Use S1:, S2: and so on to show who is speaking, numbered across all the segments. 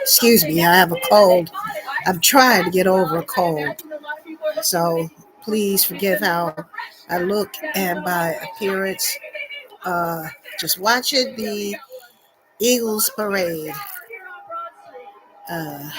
S1: Excuse me, I have a cold. I'm trying to get over a cold. So please forgive how I look and my appearance. Uh, just watching the Eagles parade. Uh,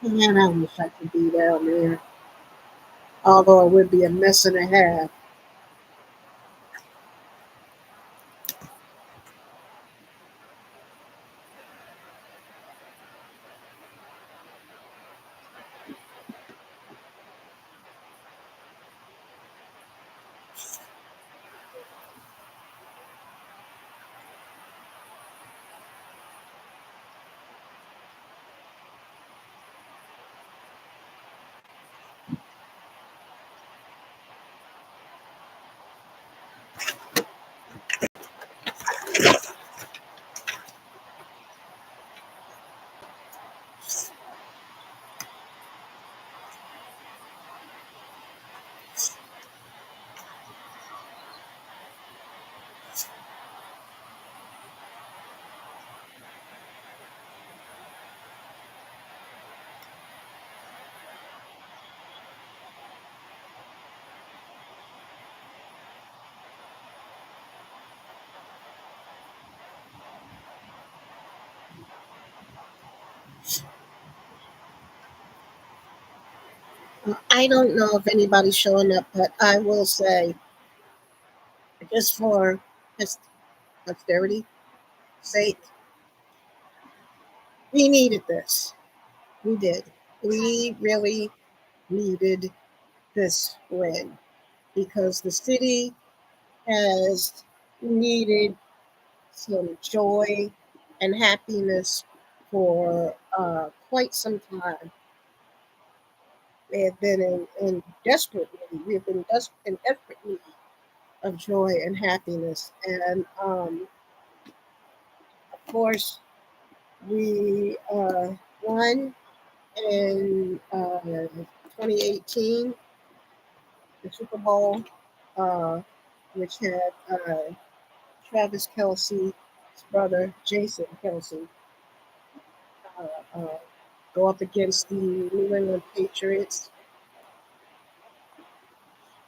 S1: Man, I wish I could be down there. Although it would be a mess and a half. I don't know if anybody's showing up, but I will say, just for just posterity sake, we needed this. We did. We really needed this win because the city has needed some joy and happiness for quite some time. They have been in desperate need. We have been in desperate need of joy and happiness. And of course, we won in 2018, the Super Bowl, uh, which had Travis Kelsey's brother, Jason Kelsey, uh, uh, go up against the New England Patriots.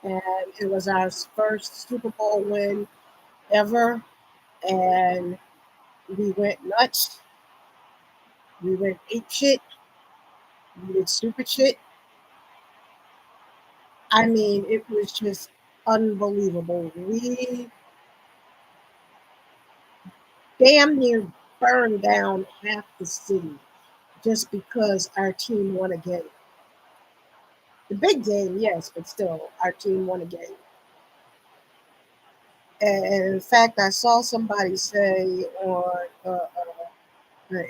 S1: And it was our first Super Bowl win ever. And we went nuts. We went ape shit. We did stupid shit. I mean, it was just unbelievable. We damn near burned down half the city just because our team won a game. The big game, yes, but still, our team won a game. And in fact, I saw somebody say on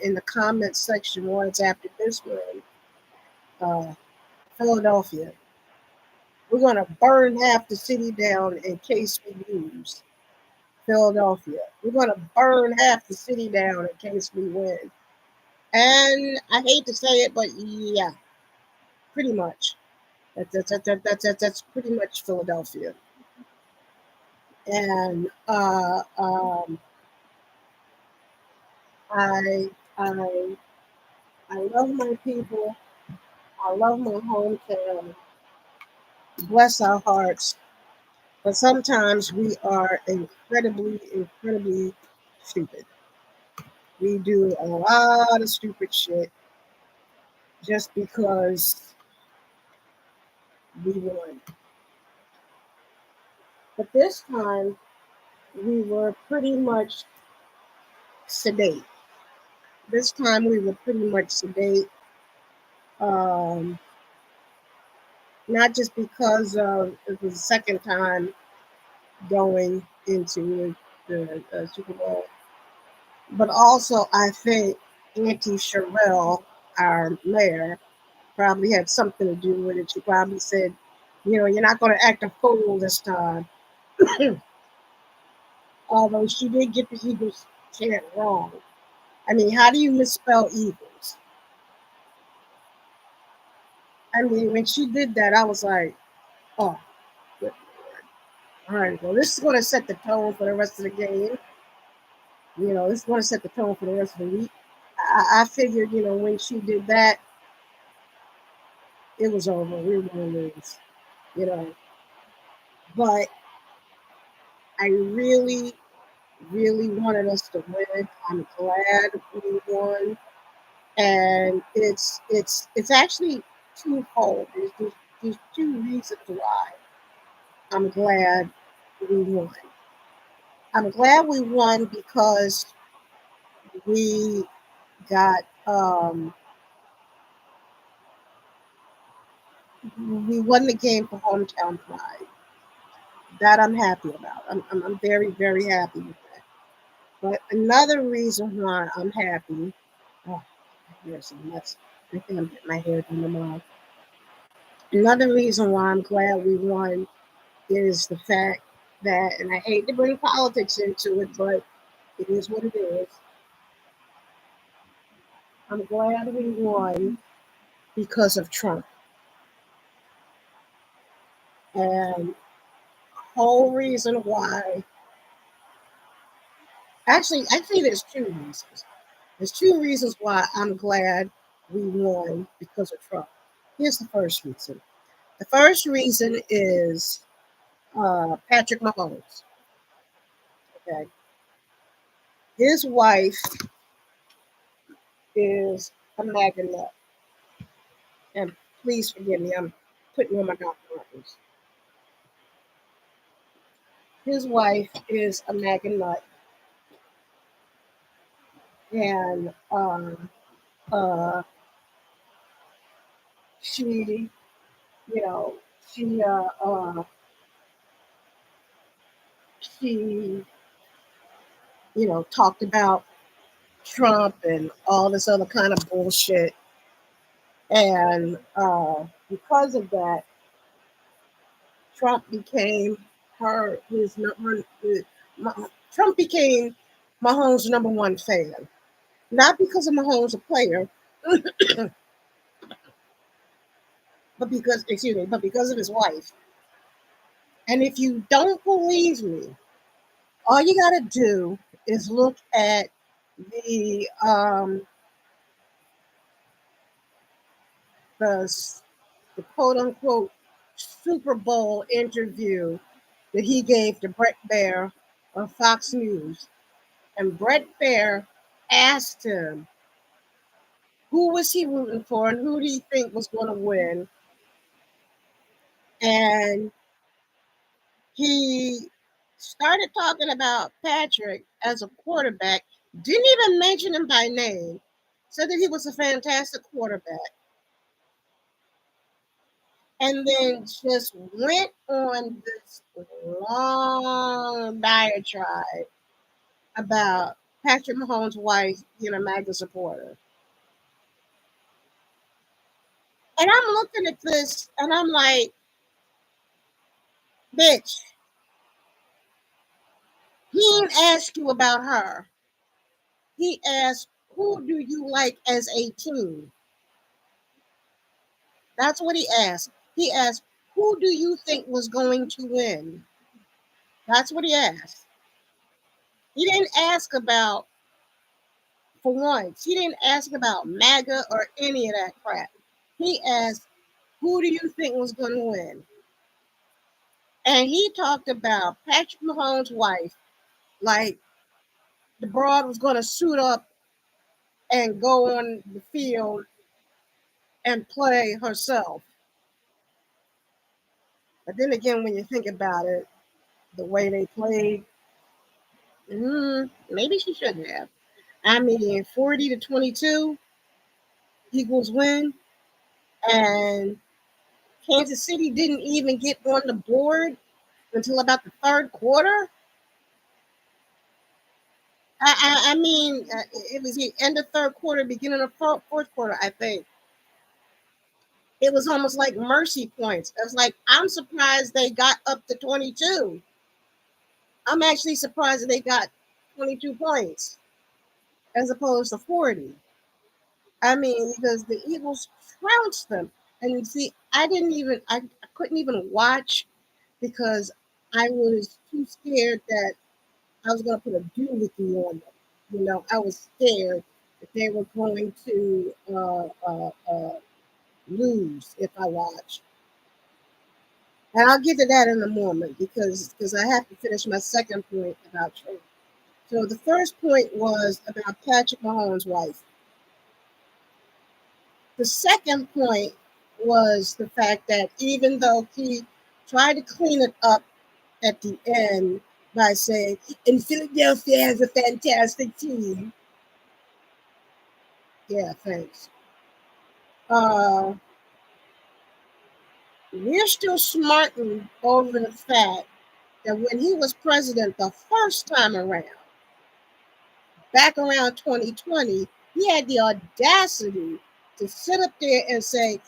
S1: in the comment section once after this one, uh, Philadelphia, we're going to burn half the city down in case we lose. Philadelphia, we're going to burn half the city down in case we win. And I hate to say it, but yeah, pretty much. That's pretty much Philadelphia. And I, I, I love my people. I love my hometown. Bless our hearts. But sometimes we are incredibly stupid. We do a lot of stupid shit just because we won. But this time we were pretty much sedate. This time we were pretty much sedate. Um, Not just because it was the second time going into the Super Bowl, but also I think Auntie Sherelle, our mayor, probably had something to do with it. She probably said, you know, you're not going to act a fool this time. Although she did get the Eagles chant wrong. I mean, how do you misspell Eagles? I mean, when she did that, I was like, oh, good. All right, well, this is going to set the tone for the rest of the game. You know, it's going to set the tone for the rest of the week. I figured, you know, when she did that, it was over. We were going to lose, you know. But I really wanted us to win. I'm glad we won. and it's actually twofold. There's two reasons why I'm glad we won. I'm glad we won because we got we won the game for hometown pride. That I'm happy about. I'm very, very happy with that. But another reason why I'm happy, oh, here's some nuts. I think I'm getting my hair done tomorrow. Another reason why I'm glad we won is the fact that, and I hate to bring politics into it, but it is what it is. I'm glad we won because of Trump. And whole reason why, actually, there's two reasons. There's two reasons why I'm glad we won because of Trump. Here's the first reason. The first reason is Patrick Mahomes. Okay, his wife is a MAGA nut, and please forgive me, I'm putting on my documentaries. His wife is a MAGA nut, and uh, she, you know, she, uh, uh, she, talked about Trump and all this other kind of bullshit. And because of that, Trump became her his number. Trump became Mahomes' number one fan, not because of Mahomes a player, but because of his wife. And if you don't believe me, all you got to do is look at the um, the the quote unquote Super Bowl interview that he gave to Brett Baer on Fox News. And Brett Baer asked him who was he rooting for and who do you think was going to win. And he started talking about Patrick as a quarterback, didn't even mention him by name, said that he was a fantastic quarterback, and then just went on this long diatribe about Patrick Mahomes' wife being a MAGA supporter. And I'm looking at this and I'm like, bitch, he didn't ask you about her. He asked, who do you like as a team? That's what he asked. He asked, who do you think was going to win? That's what he asked. He didn't ask about, for once, he didn't ask about MAGA or any of that crap. He asked, who do you think was going to win? And he talked about Patrick Mahomes' wife, like the broad was going to suit up and go on the field and play herself. But then again, when you think about it, the way they played, maybe she shouldn't have. I mean, 40-22 Eagles win, and Kansas City didn't even get on the board until about the third quarter. I mean, it was the end of third quarter, beginning of fourth quarter, I think. It was almost like mercy points. I was like, I'm surprised they got up to 22. I'm actually surprised that they got 22 points as opposed to 40. I mean, because the Eagles trounced them. And you see, I couldn't even watch because I was too scared that I was going to put a doohickey on them. I was scared that they were going to lose if I watched. And I'll get to that in a moment because I have to finish my second point about Trump. So the first point was about Patrick Mahomes' wife. The second point was the fact that even though he tried to clean it up at the end by saying, and Philadelphia has a fantastic team. Yeah, thanks. Uh, we're still smarting over the fact that when he was president the first time around, back around 2020, he had the audacity to sit up there and say,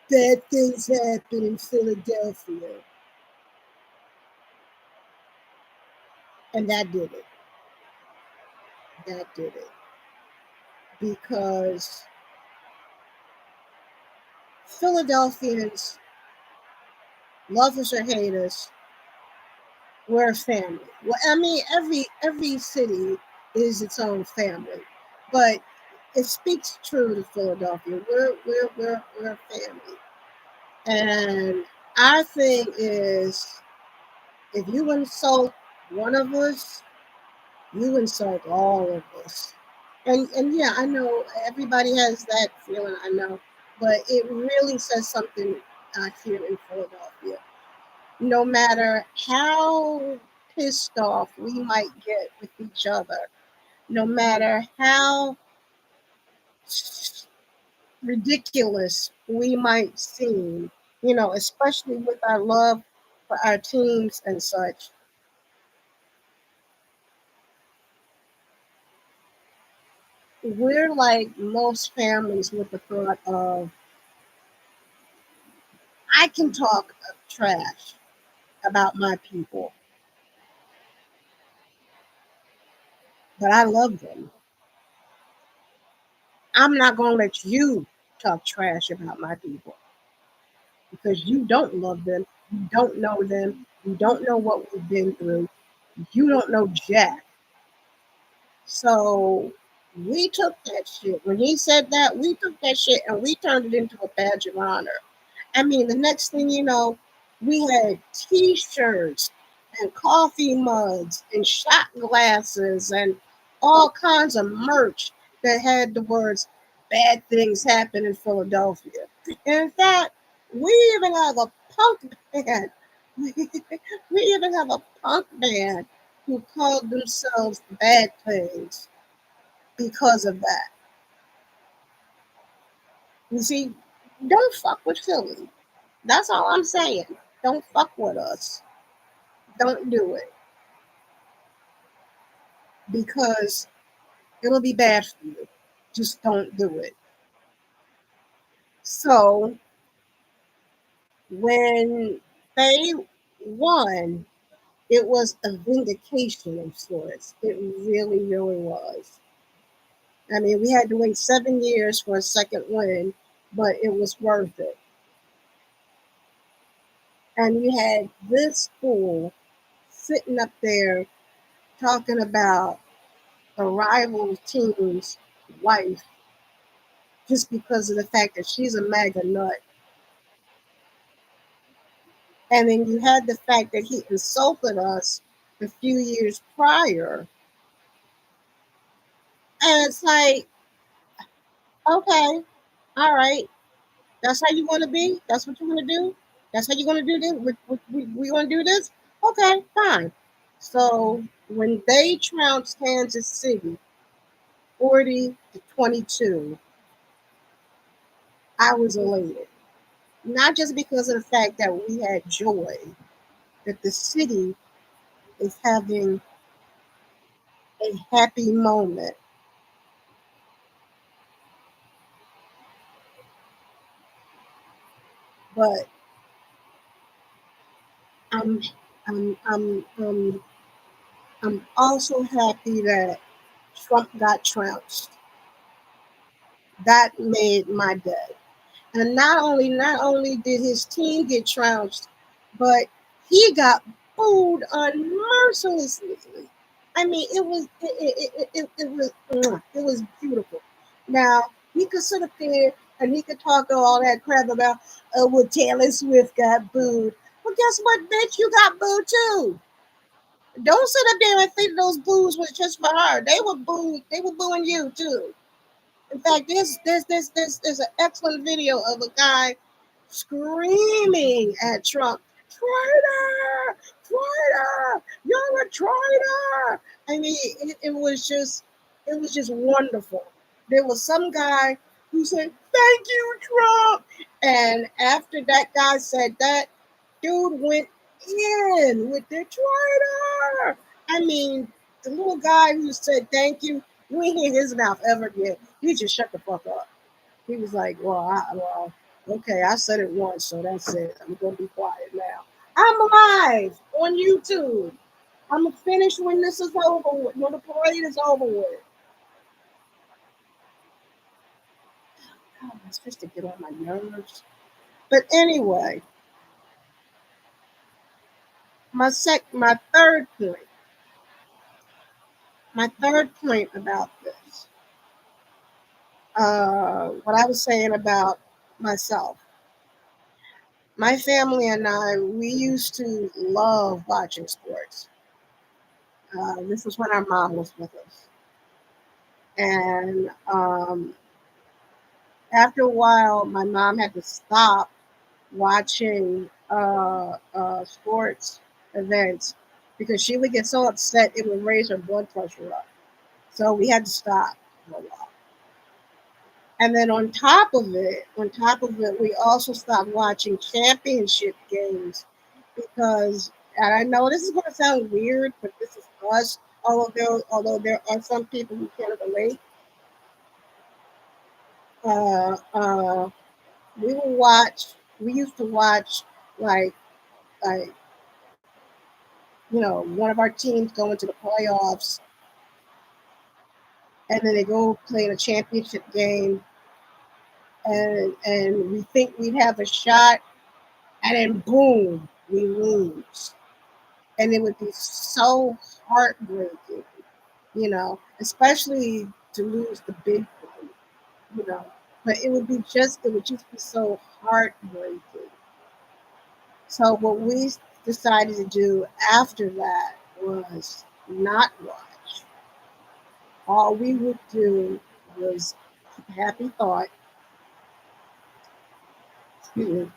S1: bad things happen in Philadelphia. And that did it. That did it. Because Philadelphians, love us or hate us, we're a family. Well, I mean, every city is its own family, but it speaks true to Philadelphia. We're a family, and our thing is, if you insult one of us, you insult all of us. And yeah, I know everybody has that feeling. I know, but it really says something here in Philadelphia. No matter how pissed off we might get with each other, no matter how ridiculous we might seem, especially with our love for our teams and such, we're like most families with the thought of, I can talk trash about my people, but I love them. I'm not going to let you talk trash about my people because you don't love them. You don't know them. You don't know what we've been through. You don't know Jack. So we took that shit. When he said that, we took that shit and we turned it into a badge of honor. I mean, the next thing you know, we had T-shirts and coffee mugs and shot glasses and all kinds of merch that had the words "Bad things happen in Philadelphia." In fact, we even have a punk band. We even have a punk band who called themselves Bad Things because of that. You see, don't fuck with Philly. That's all I'm saying. Don't fuck with us. Don't do it because it'll be bad for you. Just don't do it. So when they won, it was a vindication of sorts. It really, really was. I mean, we had to wait 7 years for a second win, but it was worth it. And you had this fool sitting up there talking about a rival team's wife just because of the fact that she's a MAGA nut. And then you had the fact that he insulted us a few years prior. And it's like, okay, all right, that's how you want to be? That's what you want to do? That's how you want to do this? We want to do this? Okay, fine. So when they trounced Kansas City 40-22, I was elated. Not just because of the fact that we had joy, that the city is having a happy moment, but I'm I'm I'm um, I'm also happy that Trump got trounced. That made my day. And not only did his team get trounced, but he got booed unmercilessly. I mean, it was beautiful. Now he could sit up there and he could talk all that crap about, oh, well, Taylor Swift got booed. Well, guess what, bitch? You got booed too. Don't sit up there and think those boos was just for her. They were booed. They were booing you too. In fact, there's an excellent video of a guy screaming at Trump, traitor, traitor, you're a traitor. I mean, it was just wonderful. There was some guy who said, "Thank you, Trump," and after that guy said that, dude went in with the traitor. I mean, the little guy who said thank you ain't hear his mouth ever again. He just shut the fuck up. He was like, well, okay, I said it once, so that's it. I'm gonna be quiet now. I'm live on YouTube. I'm gonna finish when this is over with, when the parade is over with. God, I'm supposed to get on my nerves. But anyway, my third point. My third point about this. What I was saying about myself. My family and I, we used to love watching sports. This was when our mom was with us. And after a while, my mom had to stop watching sports events because she would get so upset it would raise her blood pressure up. So we had to stop for a while. And then on top of it, we also stopped watching championship games because, and I know this is going to sound weird, but this is us. Although there are some people who can't relate, uh, uh, we will watch. We used to watch like like one of our teams go into the playoffs, and then they go play in a championship game, and we think we'd have a shot, and then boom, we lose, and it would be so heartbreaking, especially to lose the big one, you know. But it would just be so heartbreaking. So what we decided to do after that was not watch. All we would do was keep a happy thought, excuse me,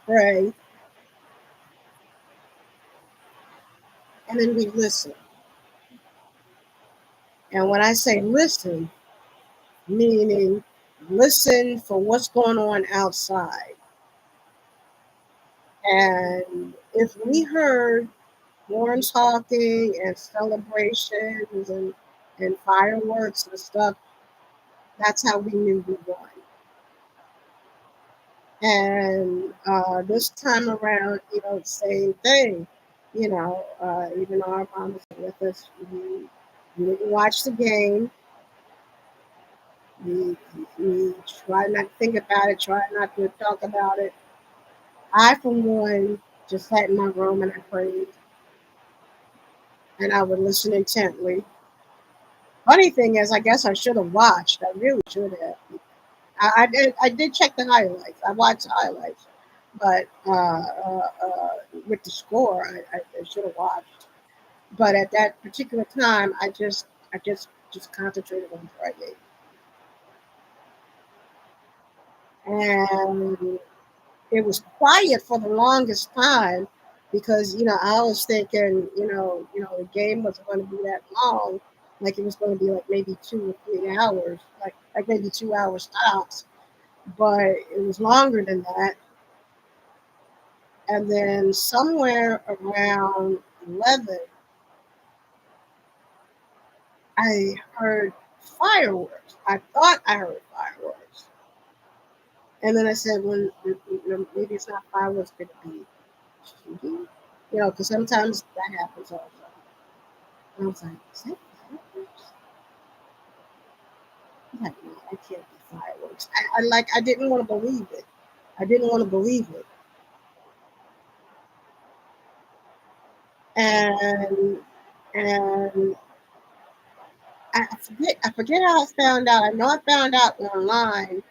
S1: pray, and then we listen. And when I say listen, meaning listen for what's going on outside. And if we heard horns honking and celebrations and fireworks and stuff, that's how we knew we won. And this time around, same thing. Even though our mom was with us, we didn't watch the game. We try not to think about it, try not to talk about it. I, for one, just sat in my room and I prayed, and I would listen intently. Funny thing is, I guess I should have watched. I really should have. I did check the highlights. I watched the highlights, but with the score, I should have watched. But at that particular time, I just concentrated on Friday, and it was quiet for the longest time because I was thinking the game wasn't going to be that long, like it was going to be like maybe 2 or 3 hours, like maybe 2 hours tops, but it was longer than that. And then somewhere around 11, I heard fireworks. I thought I heard fireworks. And then I said, well, maybe it's not fireworks, could it be shooting? Because sometimes that happens also. And I was like, is that fireworks? I'm like, no, that can't be fireworks. I didn't want to believe it. I didn't want to believe it. And and I forget how I found out. I know I found out online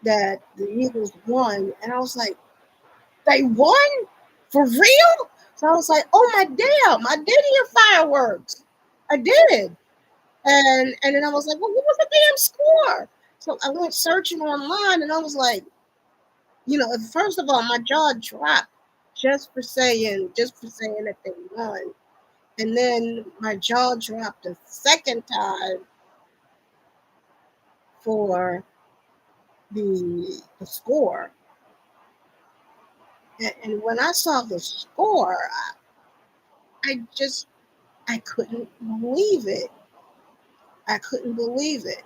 S1: that the Eagles won, and I was like, they won for real? So I was like, oh my damn, I did hear fireworks. I did. And then I was like, well, what was the damn score? So I went searching online, and I was like, first of all, my jaw dropped just for saying that they won. And then my jaw dropped a second time for the score. And when I saw the score, I just I couldn't believe it. I couldn't believe it.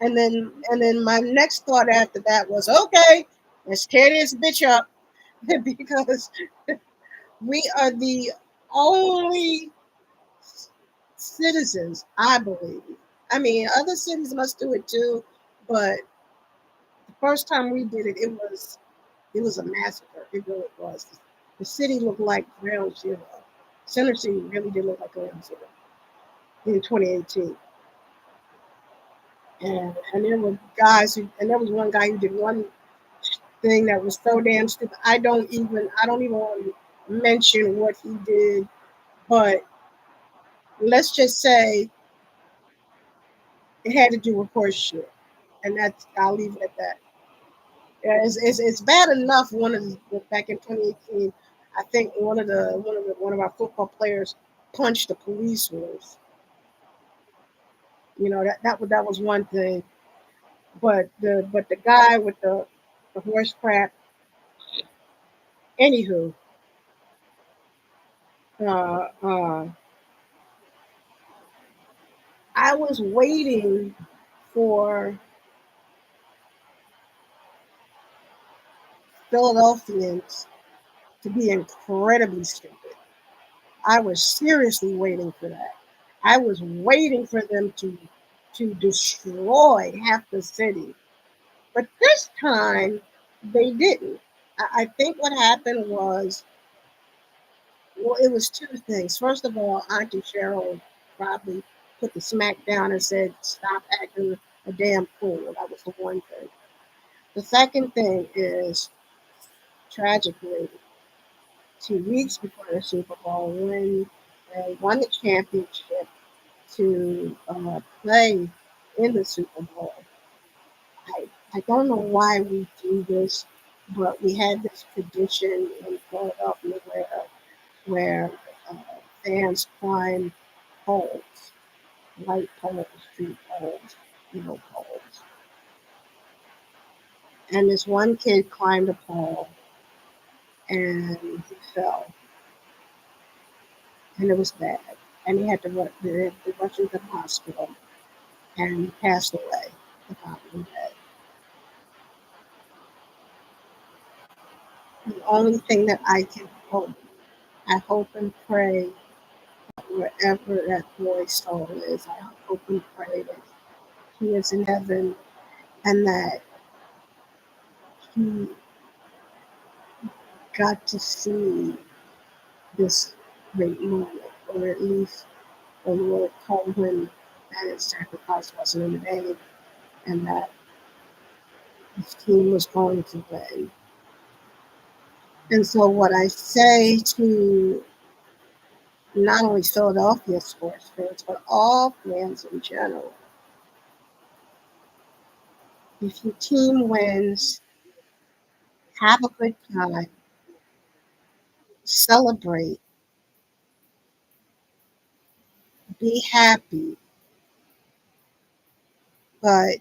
S1: And then my next thought after that was, okay, let's tear this bitch up because we are the only citizens, I believe. I mean, other cities must do it too, but the first time we did it, it was a massacre. It really was. The city looked like ground zero. Center City really did look like ground zero in 2018. And there was one guy who did one thing that was so damn stupid. I don't even want to mention what he did, but let's just say it had to do with horse shit, and I'll leave it at that. Yeah, it's bad enough. Back in 2018, I think one of our football players punched the police horse. That was one thing, but the guy with the horse crap. Anywho, uh, uh, I was waiting for Philadelphians to be incredibly stupid. I was seriously waiting for that. I was waiting for them to destroy half the city. But this time they didn't. I think what happened was, well, it was two things. First of all, Auntie Cheryl probably put the smack down and said, stop acting a damn fool. That was the one thing. The second thing is, tragically, 2 weeks before the Super Bowl, when they won the championship to play in the Super Bowl. I don't know why we do this, but we had this tradition in Philadelphia where uh, fans climb poles, light poles, street poles, poles. And this one kid climbed a pole and he fell, and it was bad. And he had to rush him to the hospital and passed away the following day. The only thing that I hope and pray wherever that boy's soul is, I hope and pray that he is in heaven and that he got to see this great moment, or at least the Lord told him that his sacrifice wasn't in vain and that his team was going to win. And so, what I say to not only Philadelphia sports fans, but all fans in general, if your team wins, have a good time, celebrate, be happy, but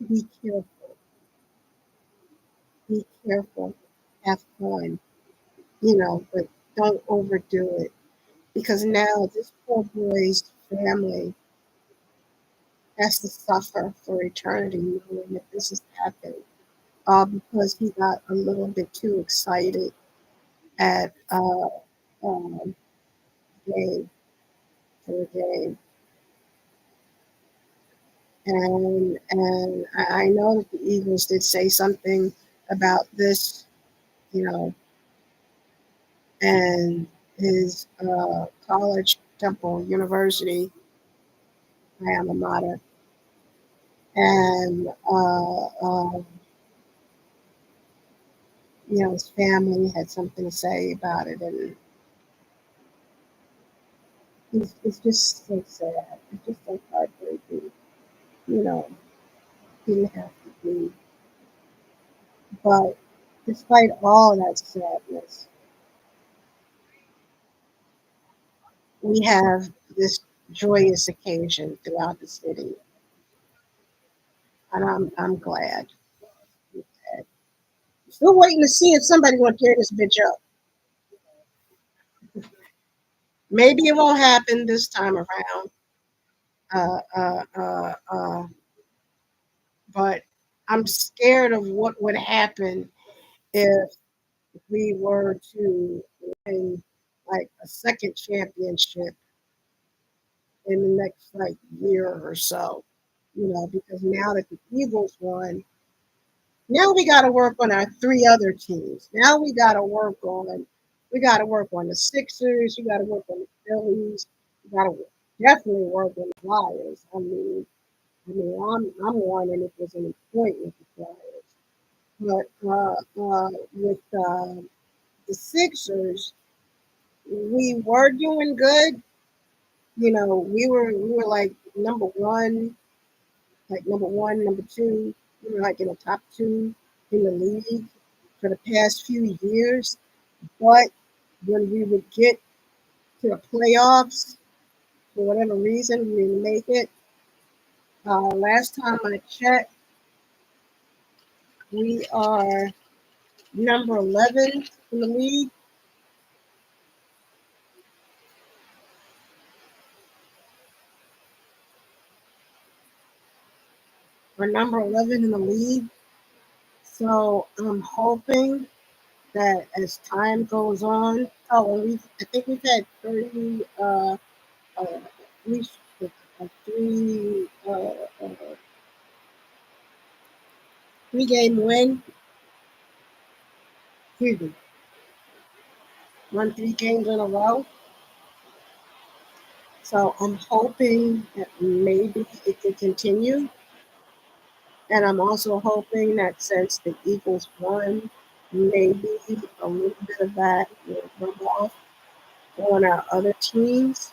S1: be careful, be careful, have fun, but don't overdo it. Because now this poor boy's family has to suffer for eternity knowing that this has happened, because he got a little bit too excited at um, game for the game. And I know that the Eagles did say something about this, you know, and his college, Temple University, my alma mater, and his family had something to say about it, and it's just so sad. It's just so heartbreaking. You know, didn't have to be. But despite all that sadness, we have this joyous occasion throughout the city, and I'm glad. Still waiting to see if somebody gonna tear this bitch up. Maybe it won't happen this time around. Uh, uh, uh, uh, but I'm scared of what would happen if we were to win like a second championship in the next like year or so. You know, because now that the Eagles won, now we got to work on our three other teams. Now we got to work on the Sixers. You got to work on the Phillies. You got to definitely work on the Flyers. I'm wondering if there's any point with the Flyers, but with the Sixers, we were doing good. You know, we were like number one, number two. We were like in the top two in the league for the past few years. But when we would get to the playoffs, for whatever reason, we didn't make it. Last time I checked, we are number 11 in the league. We're number 11 in the league. So I'm hoping that as time goes on, I think we've had uh, three, three, three-game win. Excuse me, won 3 games in a row. So I'm hoping that maybe it can continue. And I'm also hoping that since the Eagles won, maybe a little bit of that will rub off on our other teams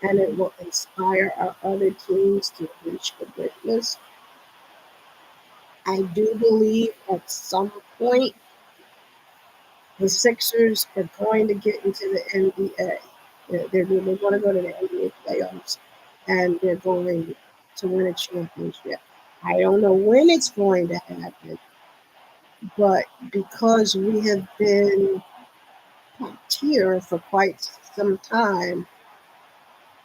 S1: and it will inspire our other teams to reach for greatness. I do believe at some point the Sixers are going to get into the NBA. They're going to go to the NBA playoffs and they're going to win a championship. I don't know when it's going to happen, but because we have been top tier for quite some time,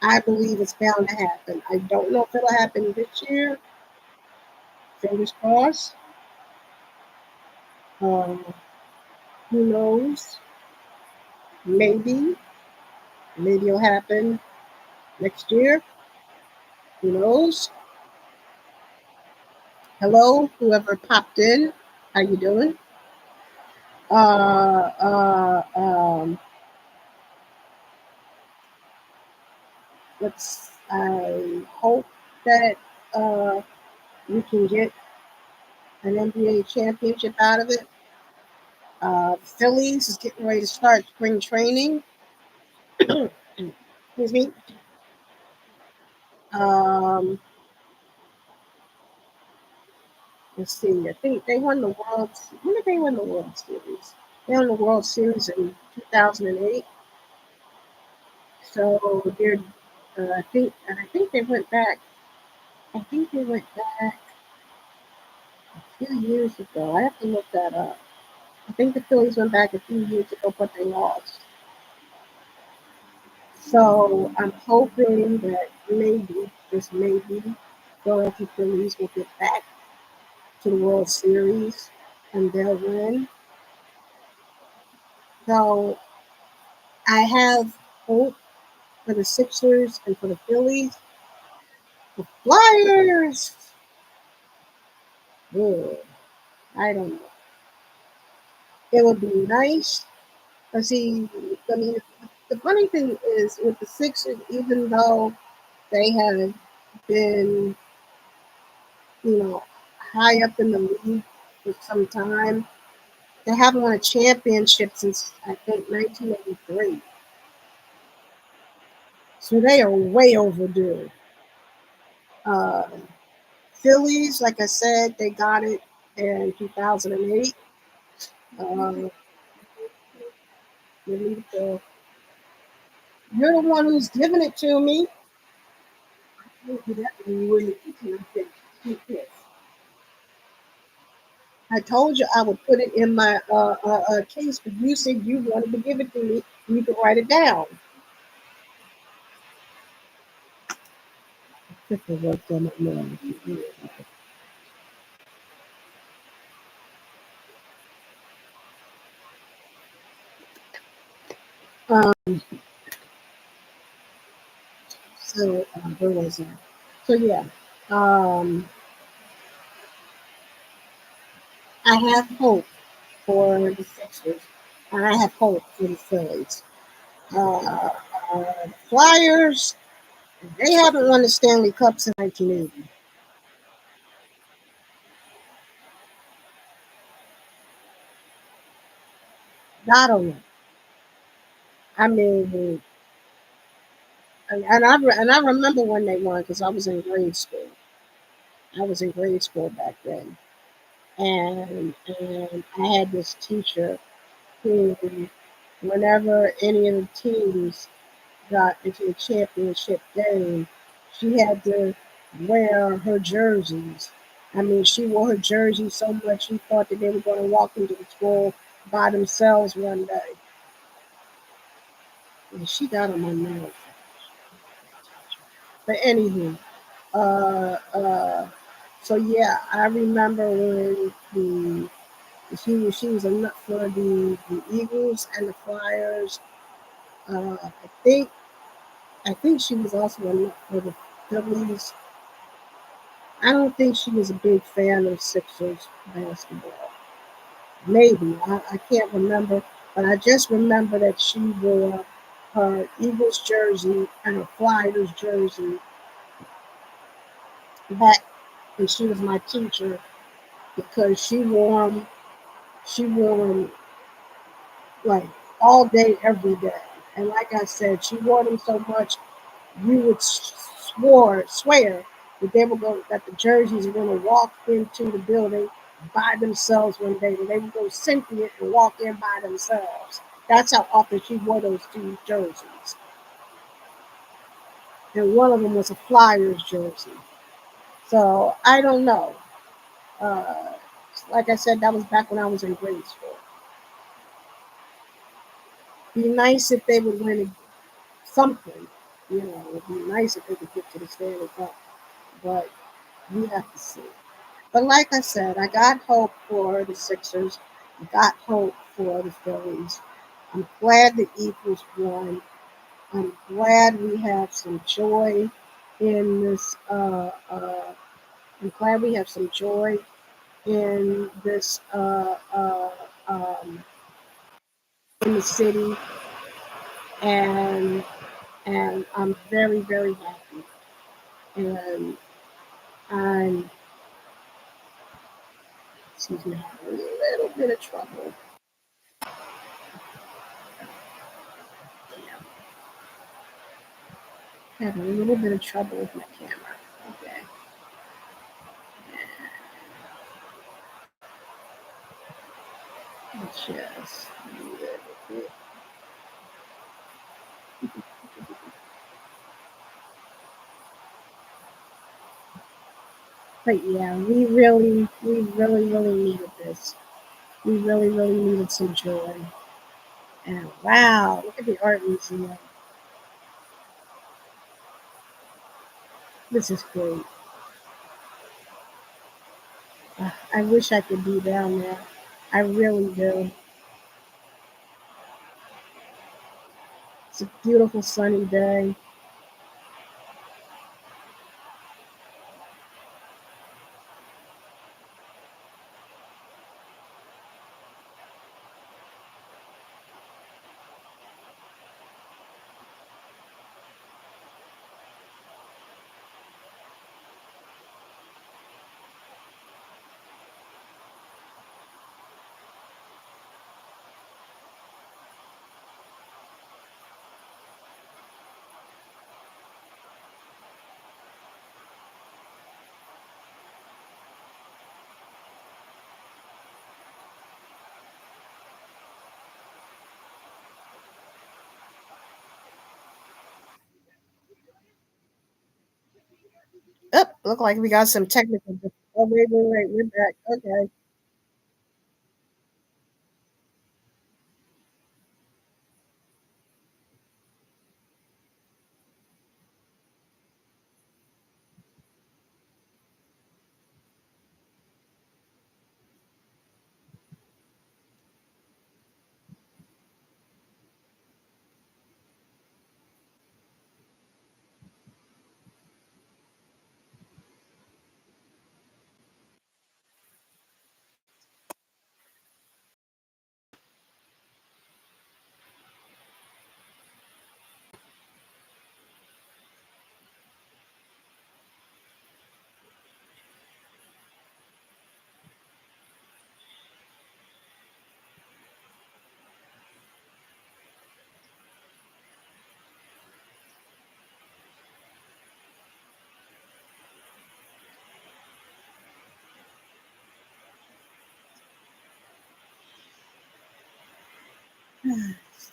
S1: I believe it's bound to happen. I don't know if it'll happen this year. Fingers crossed. Um, who knows? Maybe. Maybe it'll happen next year. Who knows? Hello, whoever popped in. How you doing? Uh, uh, um, I hope that we can get an NBA championship out of it. Phillies is getting ready to start spring training. Excuse me. Um, let's see. I think they won the World. When did they win the World Series? They won the World Series in 2008. So they're. I think they went back. I think they went back a few years ago. I have to look that up. I think the Phillies went back a few years ago, but they lost. So I'm hoping that maybe, just maybe, Philadelphia Phillies will get back to the World Series and they'll win. So I have hope for the Sixers and for the Phillies. The Flyers, ugh, I don't know. It would be nice. But see, I mean, the funny thing is with the Sixers, even though they have been, you know, high up in the league for some time, they haven't won a championship since I think 1983. So they are way overdue. Uh, Phillies, like I said, they got it in 2008. Uh, You're the one who's giving it to me. I told you I would put it in my case, but you said you wanted to give it to me. You can write it down. Um, where was I? So yeah, um, I have hope for the Sixers, and I have hope for the Phillies. Uh, Flyers, they haven't won the Stanley Cup since 1980. I don't know. I mean, and I remember when they won because I was in grade school. I was in grade school back then, and I had this teacher who, whenever any of the teams got into a championship game, she had to wear her jerseys. I mean, she wore her jersey so much she thought that they were going to walk into the school by themselves one day. And she got on my nerves. But anywho, uh, uh, so yeah, I remember when she was a nut for the Eagles and the Flyers. I think she was also a nut for the Phillies. I don't think she was a big fan of Sixers basketball. Maybe I can't remember, but I just remember that she wore her Eagles jersey and her Flyers jersey back when she was my teacher because she wore 'em like all day, every day. And like I said, she wore them so much you would swear that they were going that the jerseys were going to walk into the building by themselves one day. That they would go sentient and walk in by themselves. That's how often she wore those two jerseys. And one of them was a Flyers jersey. So I don't know. Uh, like I said, that was back when I was in grade school. Be nice if they would win something. You know, it'd be nice if they could get to the Stanley Cup. But we have to see. But like I said, I got hope for the Sixers. I got hope for the Phillies. I'm glad the Eagles won. I'm glad we have some joy in this. I'm glad we have some joy in this in the city, and I'm very very happy. And I'm excuse me, having a little bit of trouble. Having a little bit of trouble with my camera. Okay. Just a little bit. But yeah, we really needed this. We really needed some joy. And wow, look at the art museum. This is great. I wish I could be down there. I really do. It's a beautiful sunny day. Oh, look like we got some technical. Oh, wait. We're back. Okay.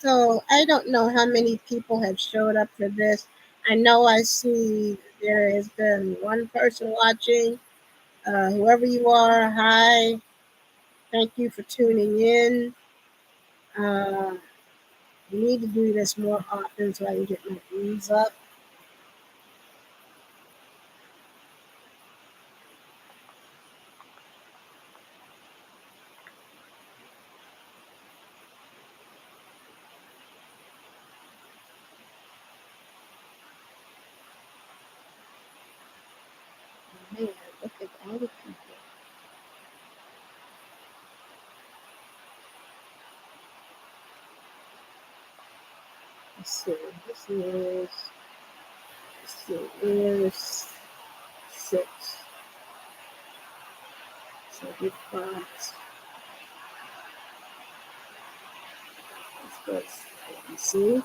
S1: So I don't know how many people have showed up for this. I know I see there has been one person watching. Whoever you are, hi. Thank you for tuning in. Uh, we need to do this more often so I can get my views up. Man, look at all the people. Let's see. Here's 6. So big box. Let's go. See?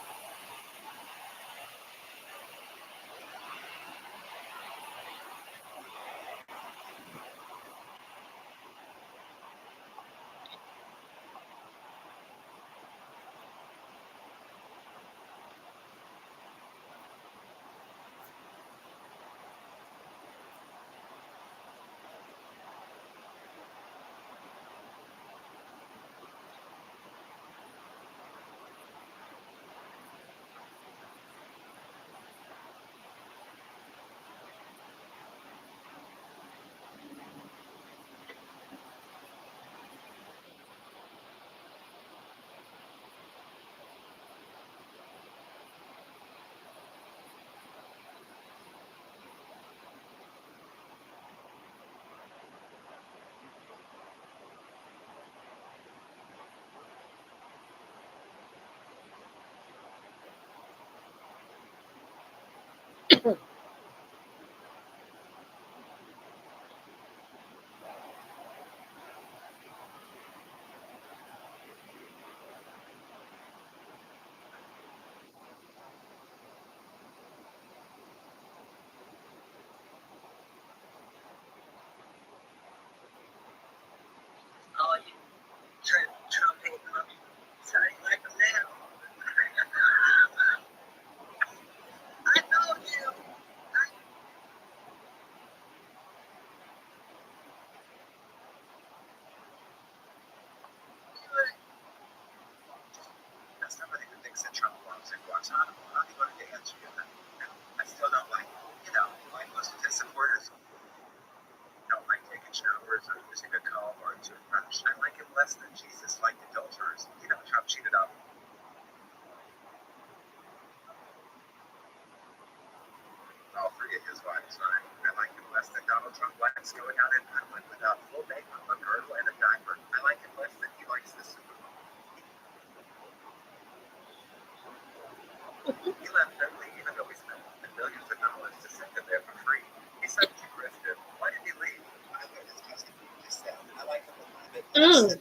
S1: Mm.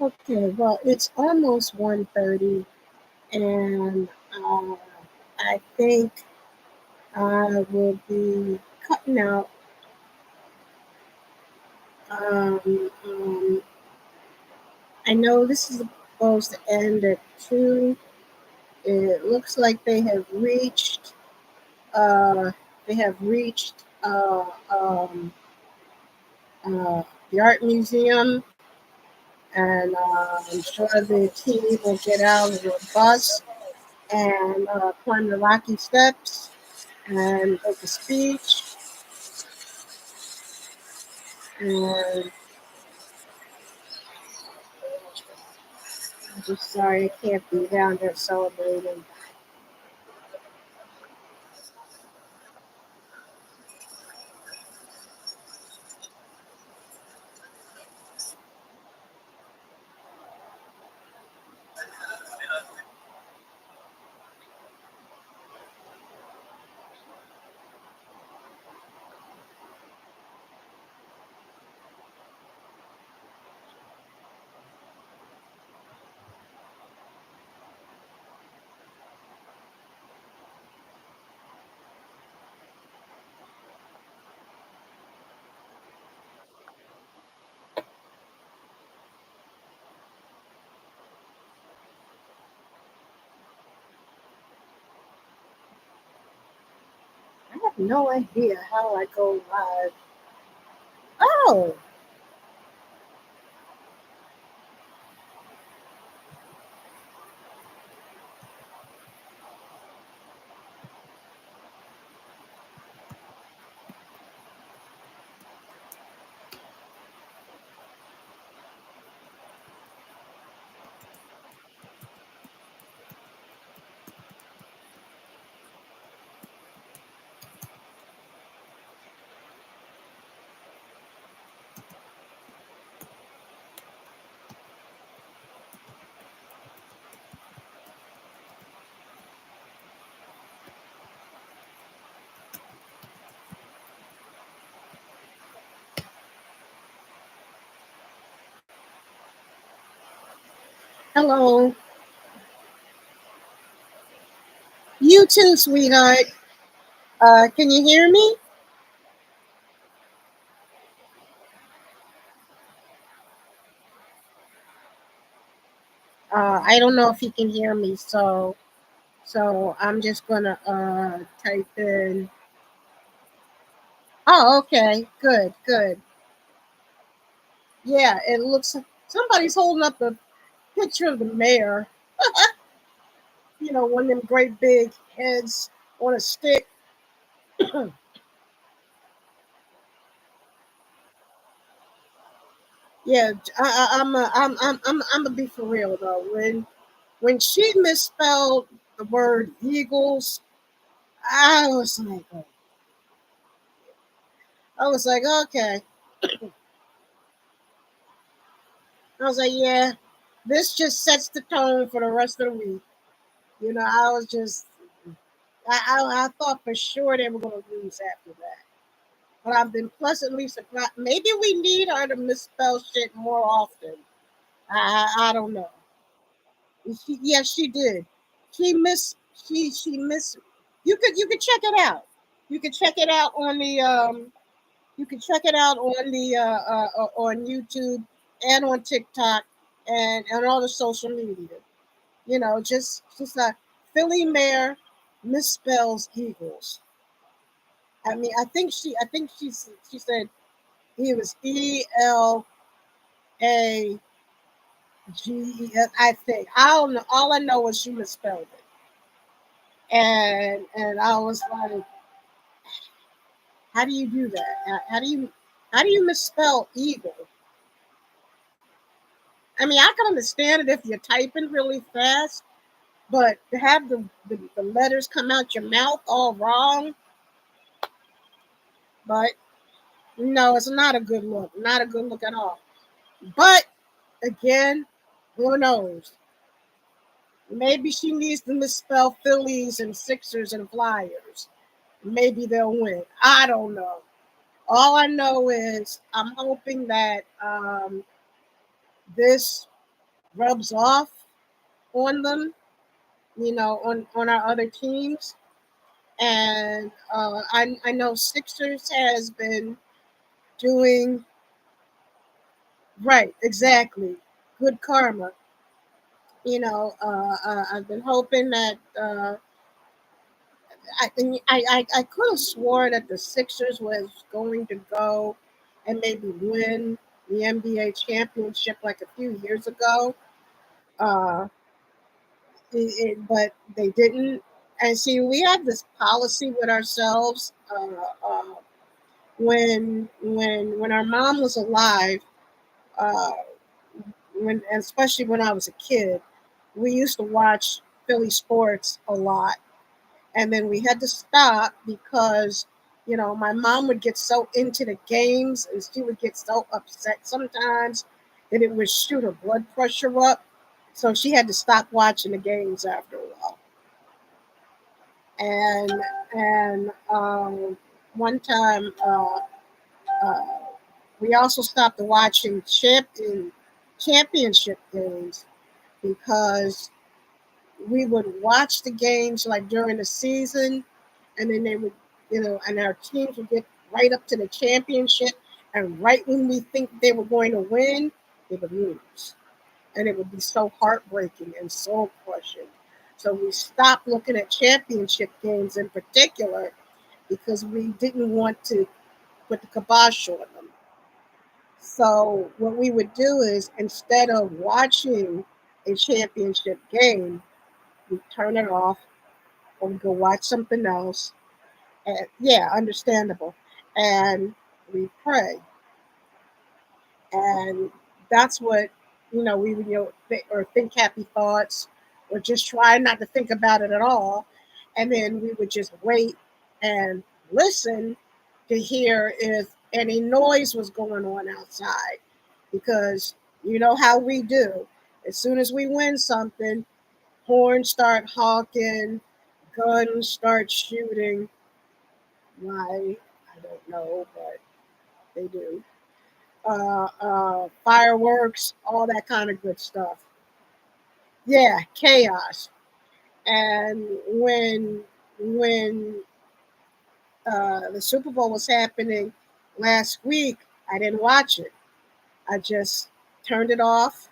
S1: Okay, well, it's almost 1:30, and I think I will be cutting out. Um, um, I know this is supposed to end at 2. It looks like uh, they have reached uh, the art museum, and I'm sure the team will get out of the bus and climb the rocky steps and make a speech. And I'm just sorry I can't be down there celebrating. I have no idea how I go live. Oh, hello. You too, sweetheart. Can you hear me? I don't know if you can hear me, so I'm just gonna type in. Oh, okay, good, good. Yeah, it looks somebody's holding up a picture of the mayor. One of them great big heads on a stick. Yeah, I'm gonna be for real though. When she misspelled the word Eagles, I was like, okay. I was like, yeah, this just sets the tone for the rest of the week. I was just, I thought for sure they were going to lose after that. But I've been pleasantly surprised. Maybe we need her to misspell shit more often. I don't know. Yes, she did. She miss. She miss. You could check it out. You could check it out on the You can check it out on the on YouTube and on TikTok and all the social media. Just like Philly Mayor misspells Eagles. I think she said he was ELAGES. I think I don't know. All I know is she misspelled it, and I was like, how do you do that? How do you misspell eagle? I mean, I can understand it if you're typing really fast, but to have the letters come out your mouth all wrong, but no, it's not a good look. Not a good look at all. But again, who knows? Maybe she needs to misspell Phillies and Sixers and Flyers. Maybe they'll win. I don't know. All I know is I'm hoping that this rubs off on them, on our other teams. And I know Sixers has been doing right, exactly. Good karma. I've been hoping that I could have swore that the Sixers was going to go and maybe win the NBA championship like a few years ago. Uh, but they didn't. And see, we have this policy with ourselves. When our mom was alive, uh, especially when I was a kid, we used to watch Philly sports a lot, and then we had to stop because my mom would get so into the games and she would get so upset sometimes that it would shoot her blood pressure up. So she had to stop watching the games after a while. And one time uh, we also stopped watching championship games because we would watch the games like during the season, and then they would, and our teams would get right up to the championship, and right when we think they were going to win, they would lose, and it would be so heartbreaking and soul crushing. So we stopped looking at championship games in particular because we didn't want to put the kibosh on them. So what we would do is instead of watching a championship game, we turn it off or we go watch something else. And yeah, understandable. And we pray. And that's what, we would, or think happy thoughts or just try not to think about it at all. And then we would just wait and listen to hear if any noise was going on outside. Because you know how we do. As soon as we win something, horns start honking, guns start shooting. Why? I don't know, but they do. Fireworks, all that kind of good stuff. Yeah, chaos. And when the Super Bowl was happening last week, I didn't watch it. I just turned it off,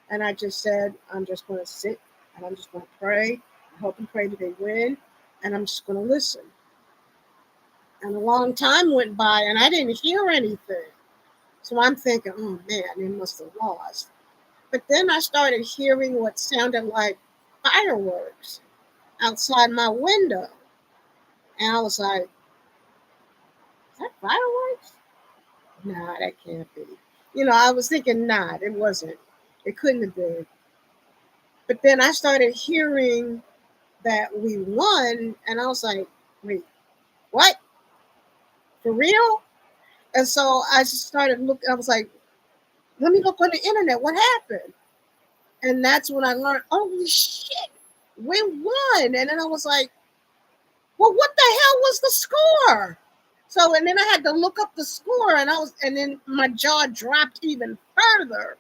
S1: and I just said, I'm just going to sit and I'm just going to pray. I hope and pray that they win, and I'm just going to listen. And a long time went by, and I didn't hear anything. So I'm thinking, oh man, they must have lost. But then I started hearing what sounded like fireworks outside my window. And I was like, is that fireworks? Nah, that can't be. I was thinking not, it wasn't. It couldn't have been. But then I started hearing that we won, and I was like, wait, what? For real? And so I just started looking. I was like, let me look on the internet. What happened? And that's when I learned, holy shit, we won. And then I was like, well, what the hell was the score? So, and then I had to look up the score, and then my jaw dropped even further.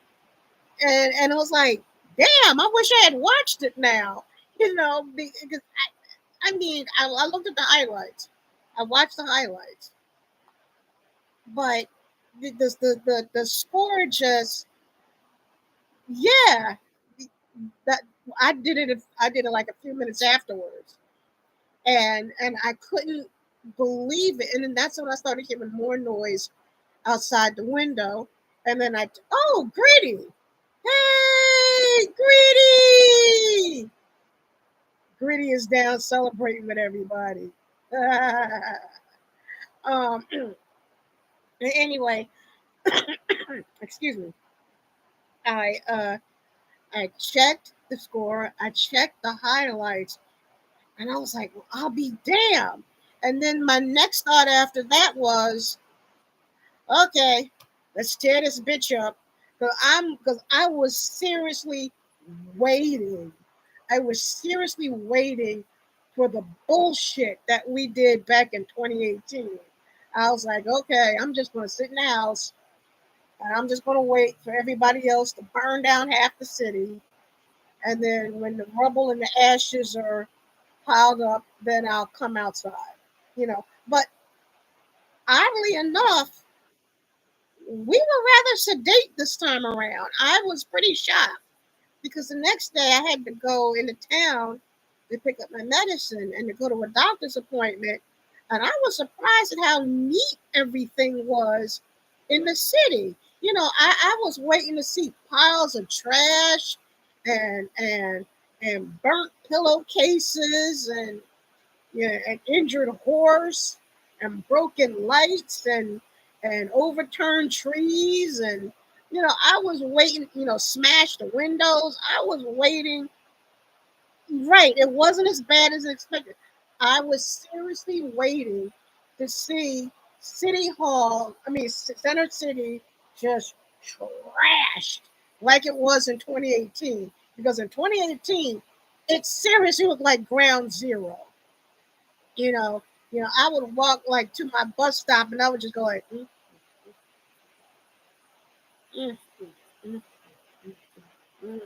S1: And I was like, damn, I wish I had watched it now. Because I looked at the highlights. I watched the highlights, but the score just, yeah, that I did it like a few minutes afterwards, and I couldn't believe it. And then that's when I started hearing more noise outside the window, and then Gritty, hey Gritty, Gritty is down celebrating with everybody. um. Anyway, excuse me. I uh I checked the score. I checked the highlights, and I was like, well, I'll be damned. And then my next thought after that was, okay, let's tear this bitch up. Because I was seriously waiting. I was seriously waiting for the bullshit that we did back in 2018. I was like, okay, I'm just going to sit in the house, and I'm just going to wait for everybody else to burn down half the city. And then when the rubble and the ashes are piled up, then I'll come outside. But oddly enough, we were rather sedate this time around. I was pretty shocked because the next day I had to go into town to pick up my medicine and to go to a doctor's appointment. And I was surprised at how neat everything was in the city. I was waiting to see piles of trash and burnt pillowcases and, an injured horse and broken lights and overturned trees, and I was waiting, smashed the windows. I was waiting. Right, it wasn't as bad as expected. I was seriously waiting to see City Hall, Center City, just trashed like it was in 2018. Because in 2018, it seriously looked like ground zero. You know, I would walk like to my bus stop, and I would just go like, mm, mm, mm, mm.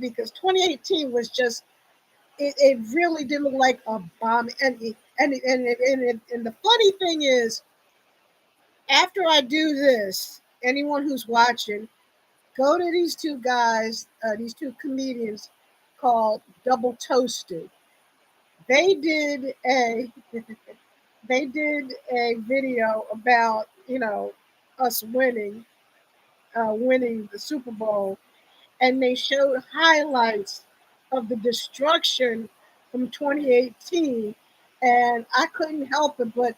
S1: Because 2018 was just, it really did look like a bomb. And the funny thing is, after I do this, anyone who's watching, go to these two guys, these two comedians called Double Toasted. They did a they did a video about us winning the Super Bowl, and they showed highlights of the destruction from 2018, and I couldn't help it but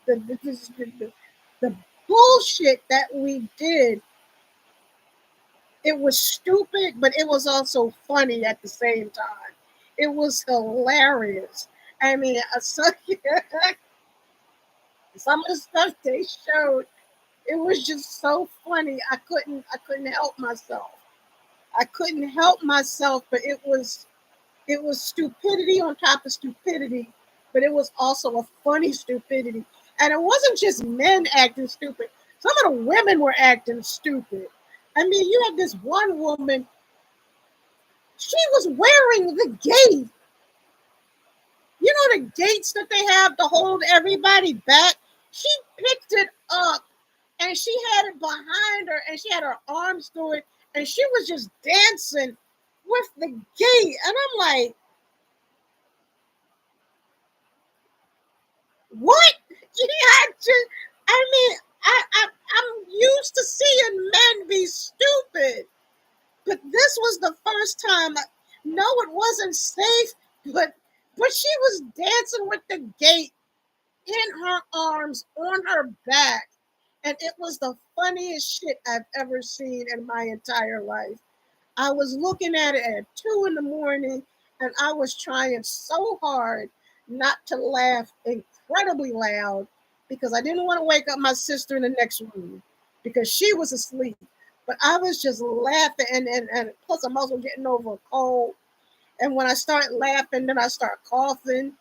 S1: the bullshit that we did. It was stupid, but it was also funny at the same time. It was hilarious. I mean, some of the stuff they showed, it was just so funny. I couldn't help myself. I couldn't help myself, but it was stupidity on top of stupidity, but it was also a funny stupidity. And it wasn't just men acting stupid. Some of the women were acting stupid. I mean, you had this one woman, she was wearing the gate. The gates that they have to hold everybody back? She picked it up and she had it behind her and she had her arms through it and she was just dancing with the gate. And I'm like, what? I mean, I'm used to seeing men be stupid, but this was the first time. No, it wasn't safe, but she was dancing with the gate in her arms on her back, And it was the funniest shit I've ever seen in my entire life. I was looking at it at 2 in the morning, and I was trying so hard not to laugh incredibly loud because I didn't want to wake up my sister in the next room because she was asleep. But I was just laughing, and plus I'm also getting over a cold. And when I start laughing, then I start coughing,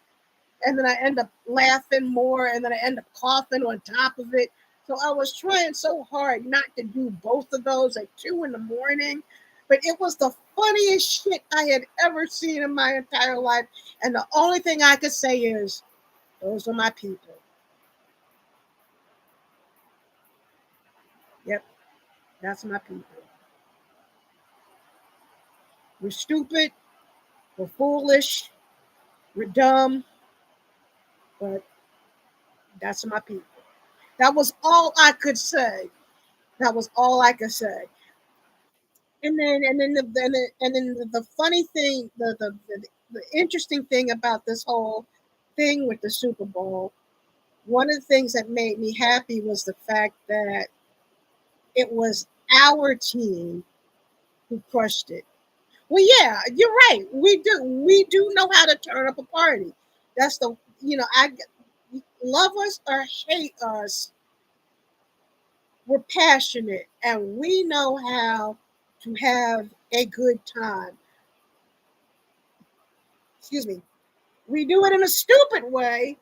S1: and then I end up laughing more, and then I end up coughing on top of it. So I was trying so hard not to do both of those at 2 in the morning, but it was the funniest shit I had ever seen in my entire life. And the only thing I could say is, those are my people. Yep, that's my people. We're stupid, we're foolish, we're dumb, but that's my people. That was all I could say. That was all I could say. And then the funny thing, the interesting thing about this whole thing with the Super Bowl, one of the things that made me happy was the fact that it was our team who crushed it. Well, yeah, you're right. We do know how to turn up a party. That's the I love us or hate us, we're passionate and we know how to have a good time. Excuse me. We do it in a stupid way.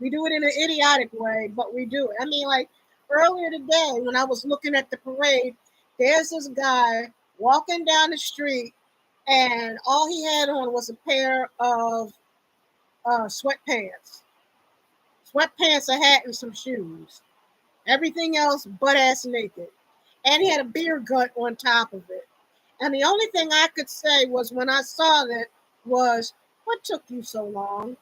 S1: We do it in an idiotic way, but we do it. I mean, like earlier today, when I was looking at the parade, there's this guy walking down the street, and all he had on was a pair of sweatpants, a hat, and some shoes. Everything else butt ass naked, and he had a beer gut on top of it. And the only thing I could say was when I saw that was, "What took you so long?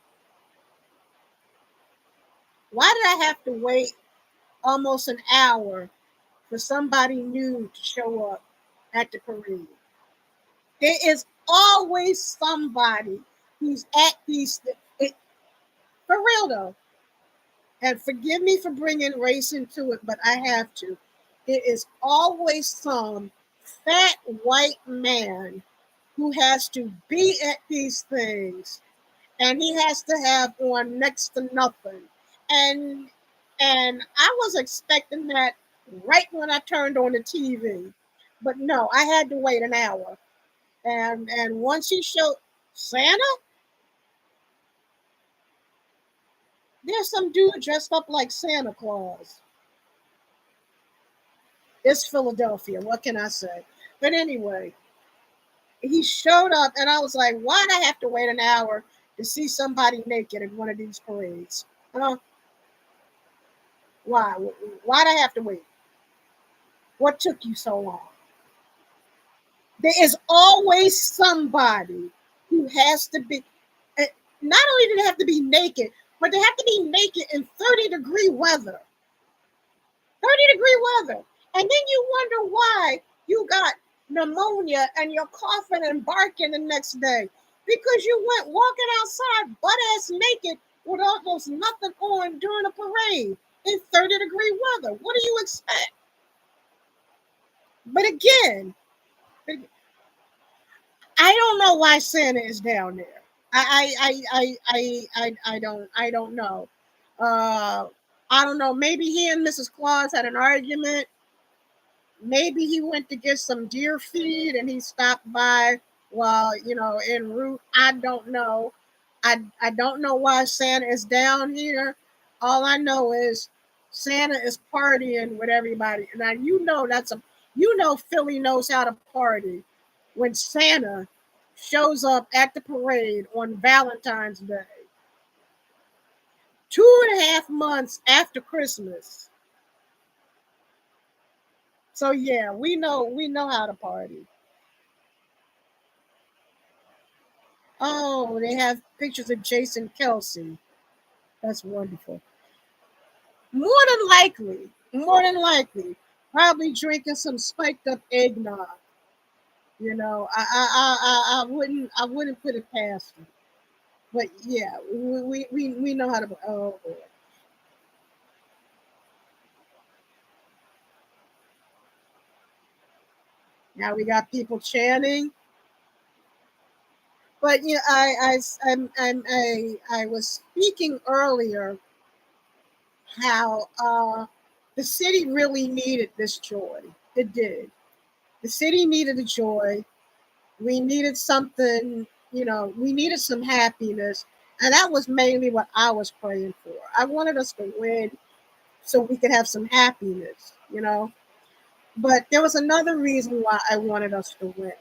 S1: Why did I have to wait almost an hour for somebody new to show up at the parade?" There is always somebody who's at these for real though. And forgive me for bringing race into it, but I have to. It is always some fat white man who has to be at these things, and he has to have on next to nothing. And I was expecting that right when I turned on the TV. But no, I had to wait an hour. And once he showed Santa, there's some dude dressed up like Santa Claus. It's Philadelphia. What can I say? But anyway, he showed up, and I was like, why'd I have to wait an hour to see somebody naked at one of these parades? Uh, why? Why'd I have to wait? What took you so long? There is always somebody who has to be, eh, not only do they have to be naked, but they have to be naked in 30-degree weather. 30-degree weather. And then you wonder why you got pneumonia and you're coughing and barking the next day because you went walking outside butt ass naked with almost nothing on during a parade in 30-degree weather. What do you expect? But again, I don't know why Santa is down there. I don't know. Uh, I don't know. Maybe he and Mrs. Claus had an argument. Maybe he went to get some deer feed and he stopped by while en route. I don't know. I don't know why Santa is down here. All I know is Santa is partying with everybody. Now Philly knows how to party when Santa shows up at the parade on Valentine's Day, 2.5 months after Christmas. So yeah, we know how to party. Oh, they have pictures of Jason Kelsey. That's wonderful. More than likely, probably drinking some spiked up eggnog. I wouldn't put it past them. But yeah, we know how to. Oh boy. Now we got people chanting. But you know, I was speaking earlier how the city really needed this joy. It did. The city needed a joy. We needed something, you know, we needed some happiness. And that was mainly what I was praying for. I wanted us to win so we could have some happiness, you know. But there was another reason why I wanted us to win.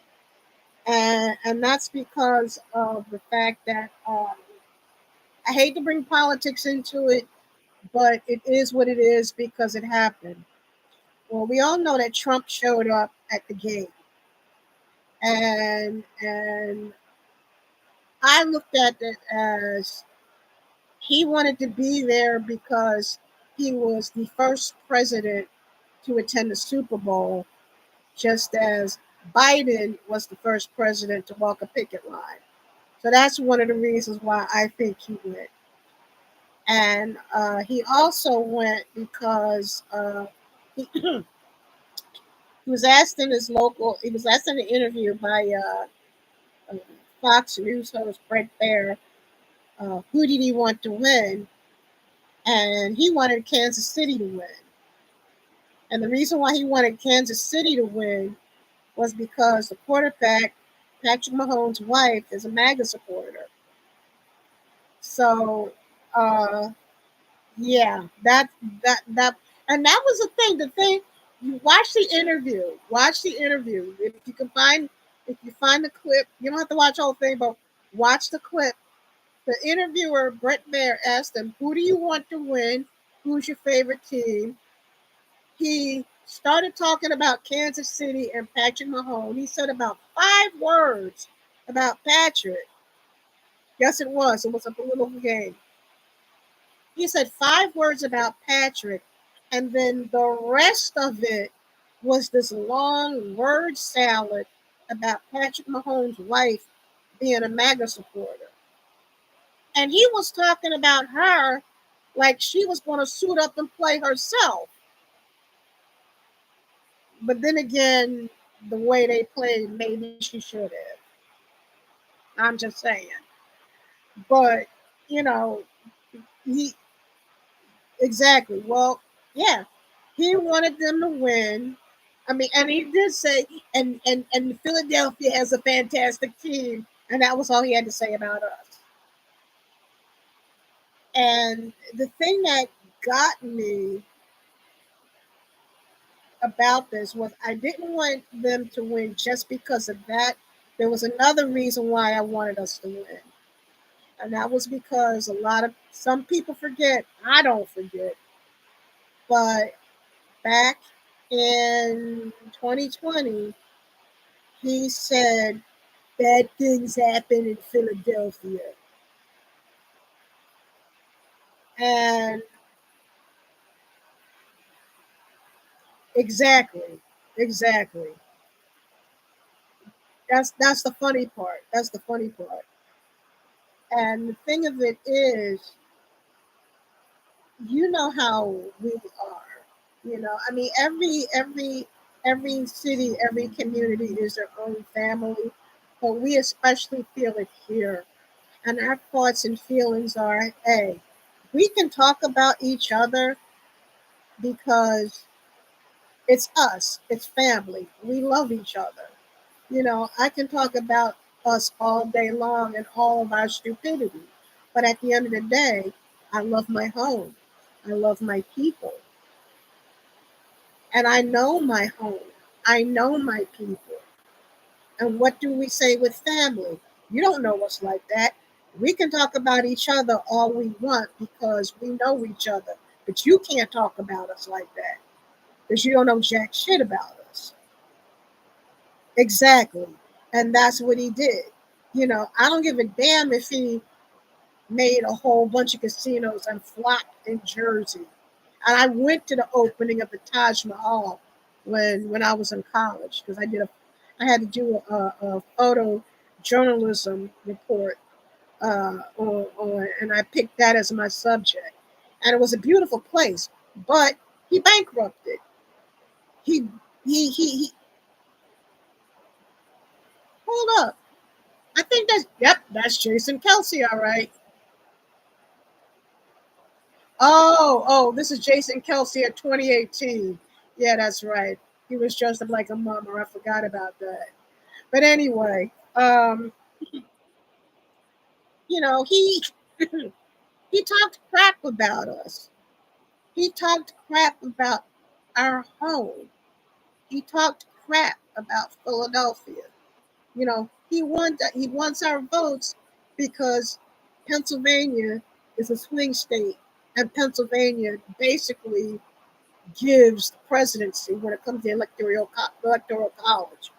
S1: And that's because of the fact that I hate to bring politics into it, but it is what it is because it happened. Well, we all know that Trump showed up at the gate, and I looked at it as he wanted to be there because he was the first president to attend the Super Bowl, just as Biden was the first president to walk a picket line. So that's one of the reasons why I think he went. And he also went because he, he was asked in his local, he was asked in an interview by uh, Fox News host Brett Baer, who did he want to win? And he wanted Kansas City to win. And the reason why he wanted Kansas City to win was because the quarterback, Patrick Mahomes' wife, is a MAGA supporter. So, uh, yeah, that, and that was the thing. The thing, you watch the interview. Watch the interview. If you can find, if you find the clip, you don't have to watch the whole thing, but watch the clip. The interviewer Brett Baer asked him, "Who do you want to win? Who's your favorite team?" He started talking about Kansas City and Patrick Mahomes. He said about 5 words about Patrick. Yes, it was. It was a political game. He said 5 words about Patrick, and then the rest of it was this long word salad about Patrick Mahomes' wife being a MAGA supporter. And he was talking about her like she was going to suit up and play herself. But then again, the way they played, maybe she should have. I'm just saying. But, you know, he exactly. Well, yeah, he wanted them to win. I mean, and he did say, and Philadelphia has a fantastic team, and that was all he had to say about us. And the thing that got me about this was I didn't want them to win just because of that. There was another reason why I wanted us to win. And that was because a lot of some people forget, I don't forget, but back in 2020, he said bad things happen in Philadelphia. And exactly, exactly. That's the funny part. That's the funny part. And the thing of it is, you know how we are. You know, I mean, every city, every community is their own family, but we especially feel it here. And our thoughts and feelings are, hey, we can talk about each other because it's us, it's family. We love each other. You know, I can talk about us all day long and all of our stupidity, but at the end of the day, I love my home. I love my people. And I know my home. I know my people. And what do we say with family? You don't know us like that. We can talk about each other all we want because we know each other. But you can't talk about us like that because you don't know jack shit about us. Exactly. And that's what he did. You know, I don't give a damn if he made a whole bunch of casinos and flocked in Jersey. And I went to the opening of the Taj Mahal when I was in college because I had to do a photo journalism report and I picked that as my subject. And it was a beautiful place, but he bankrupted. He he he, he Hold up. I think that's Jason Kelsey, all right. This is Jason Kelsey at 2018. Yeah, that's right. He was dressed up like a mummer. I forgot about that. But anyway, he he talked crap about us. He talked crap about our home. He talked crap about Philadelphia. He wants our votes because Pennsylvania is a swing state, and Pennsylvania basically gives the presidency when it comes to electoral college.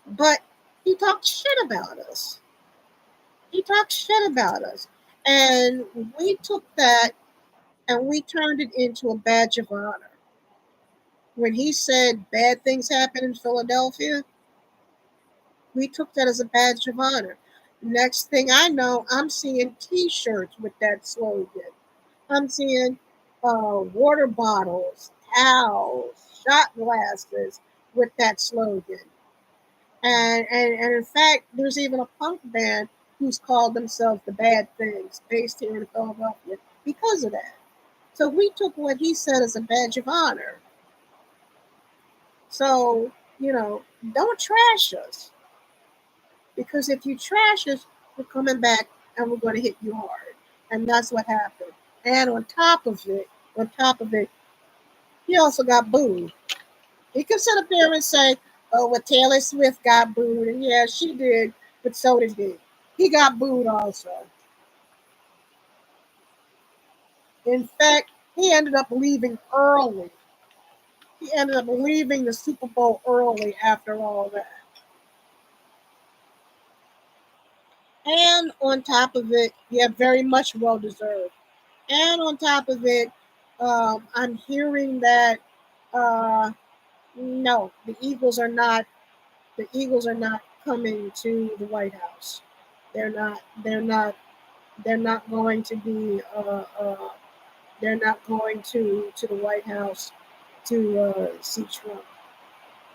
S1: But he talked shit about us. He talked shit about us, and we took that and we turned it into a badge of honor. When he said bad things happen in Philadelphia, we took that as a badge of honor. Next thing I know, I'm seeing T-shirts with that slogan. I'm seeing water bottles, towels, shot glasses with that slogan. And in fact, there's even a punk band who's called themselves the Bad Things, based here in Philadelphia, because of that. So we took what he said as a badge of honor. So, don't trash us. Because if you trash us, we're coming back and we're going to hit you hard. And that's what happened. And on top of it, he also got booed. He could sit up there and say, "Oh, well, Taylor Swift got booed," and yeah, she did, but so did he. He got booed also. In fact, he ended up leaving early. He ended up leaving the Super Bowl early after all that. And on top of it, yeah, very much well deserved. And on top of it, I'm hearing that uh, no, the Eagles are not coming to the White House. They're not. They're not. They're not going to be. They're not going to the White House to see Trump.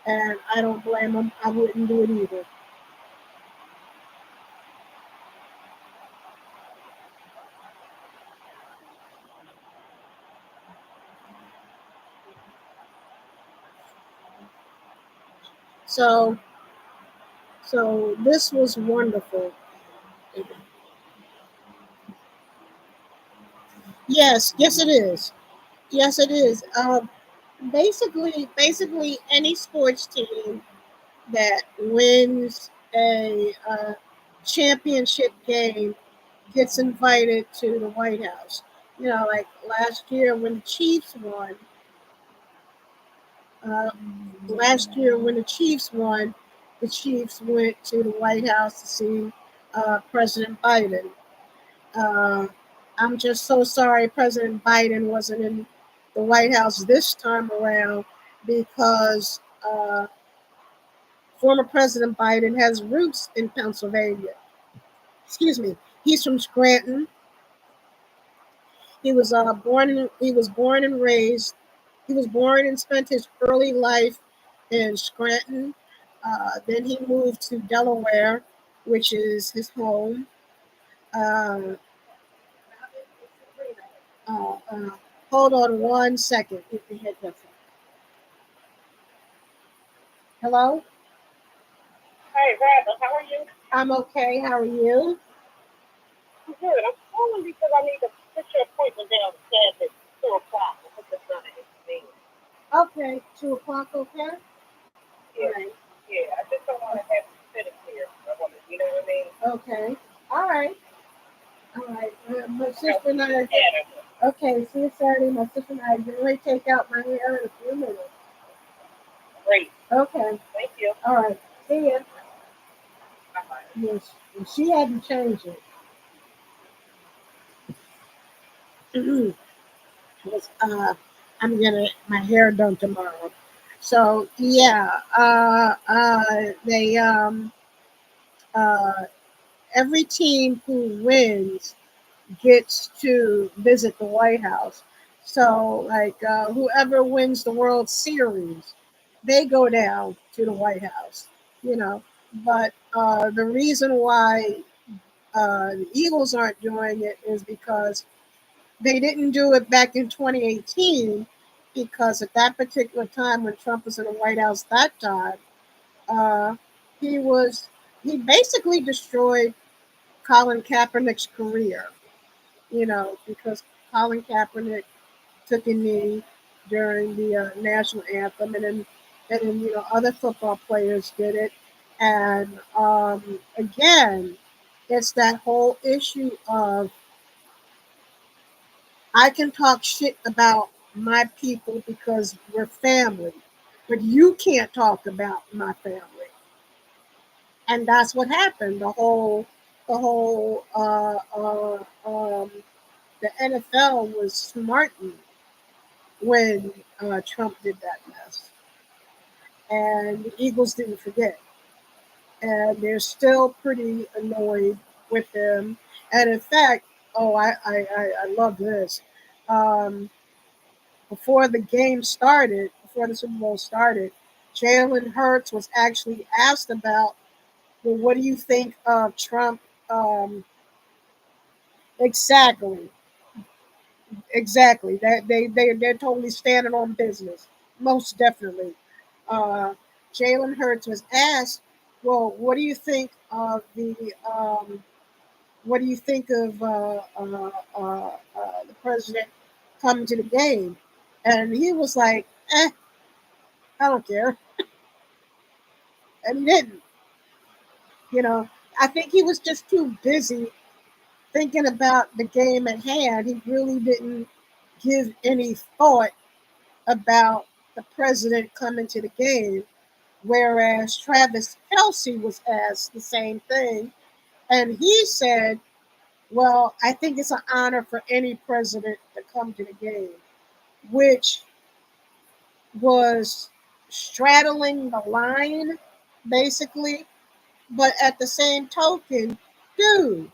S1: And I don't blame them. I wouldn't do it either. So so this was wonderful. Yes, it is. Yes, it is. Basically, any sports team that wins a championship game gets invited to the White House. Like last year when the Chiefs won. Uh, Last year when the Chiefs went to the White House to see President Biden. Uh, I'm just so sorry President Biden wasn't in the White House this time around because former President Biden has roots in Pennsylvania. Excuse me. He's from Scranton. He was born and raised. He was born and spent his early life in Scranton. Then he moved to Delaware, which is his home. Uh, uh, uh, Hold on one second. Hello.
S2: Hey, Randall, how are you?
S1: I'm okay. How are you?
S2: I'm good. I'm calling because I need to put your appointment downstairs at 2 o'clock. I think that's not an inconvenience.
S1: Okay. 2 o'clock. Okay. All
S2: Yeah,
S1: right.
S2: yeah. I just don't want to have to sit up here. I want to, you know what I mean?
S1: Okay. All right. All right. My sister
S2: Help
S1: and
S2: me
S1: I.
S2: together.
S1: Okay. See you Saturday. My sister and I are going to take out my hair in a few minutes.
S2: Great.
S1: Okay.
S2: Thank you.
S1: All right. See ya.
S2: Bye-bye.
S1: Yes. And she hadn't changed it. Because, I'm gonna my hair done tomorrow. So yeah. They uh every team who wins gets to visit the White House. So, like, whoever wins the World Series, they go down to the White House. You know, But the reason why the Eagles aren't doing it is because they didn't do it back in 2018, because at that particular time when Trump was in the White House that time, uh, he was he basically destroyed Colin Kaepernick's career. Because Colin Kaepernick took a knee during the national anthem, and then other football players did it, and again, it's that whole issue of I can talk shit about my people because we're family, but you can't talk about my family, and that's what happened. The NFL was smarting when Trump did that mess, and the Eagles didn't forget, and they're still pretty annoyed with him. And in fact, oh, I love this. Um, before the Super Bowl started, Jalen Hurts was actually asked about, well, what do you think of Trump? Um, exactly, exactly. That they're totally standing on business, most definitely. Uh, Jalen Hurts was asked, well, what do you think of the president coming to the game? And he was like, I don't care. And he didn't. You know, I think he was just too busy thinking about the game at hand. He really didn't give any thought about the president coming to the game. Whereas Travis Kelsey was asked the same thing. And he said, well, I think it's an honor for any president to come to the game, which was straddling the line, basically. But at the same token, dude,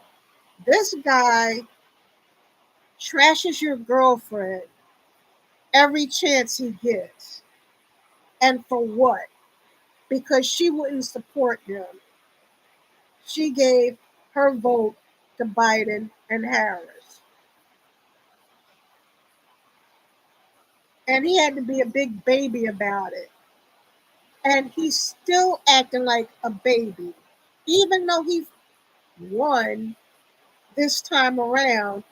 S1: this guy trashes your girlfriend every chance he gets. And for what? Because she wouldn't support him. She gave her vote to Biden and Harris. And he had to be a big baby about it. And he's still acting like a baby. Even though he won this time around,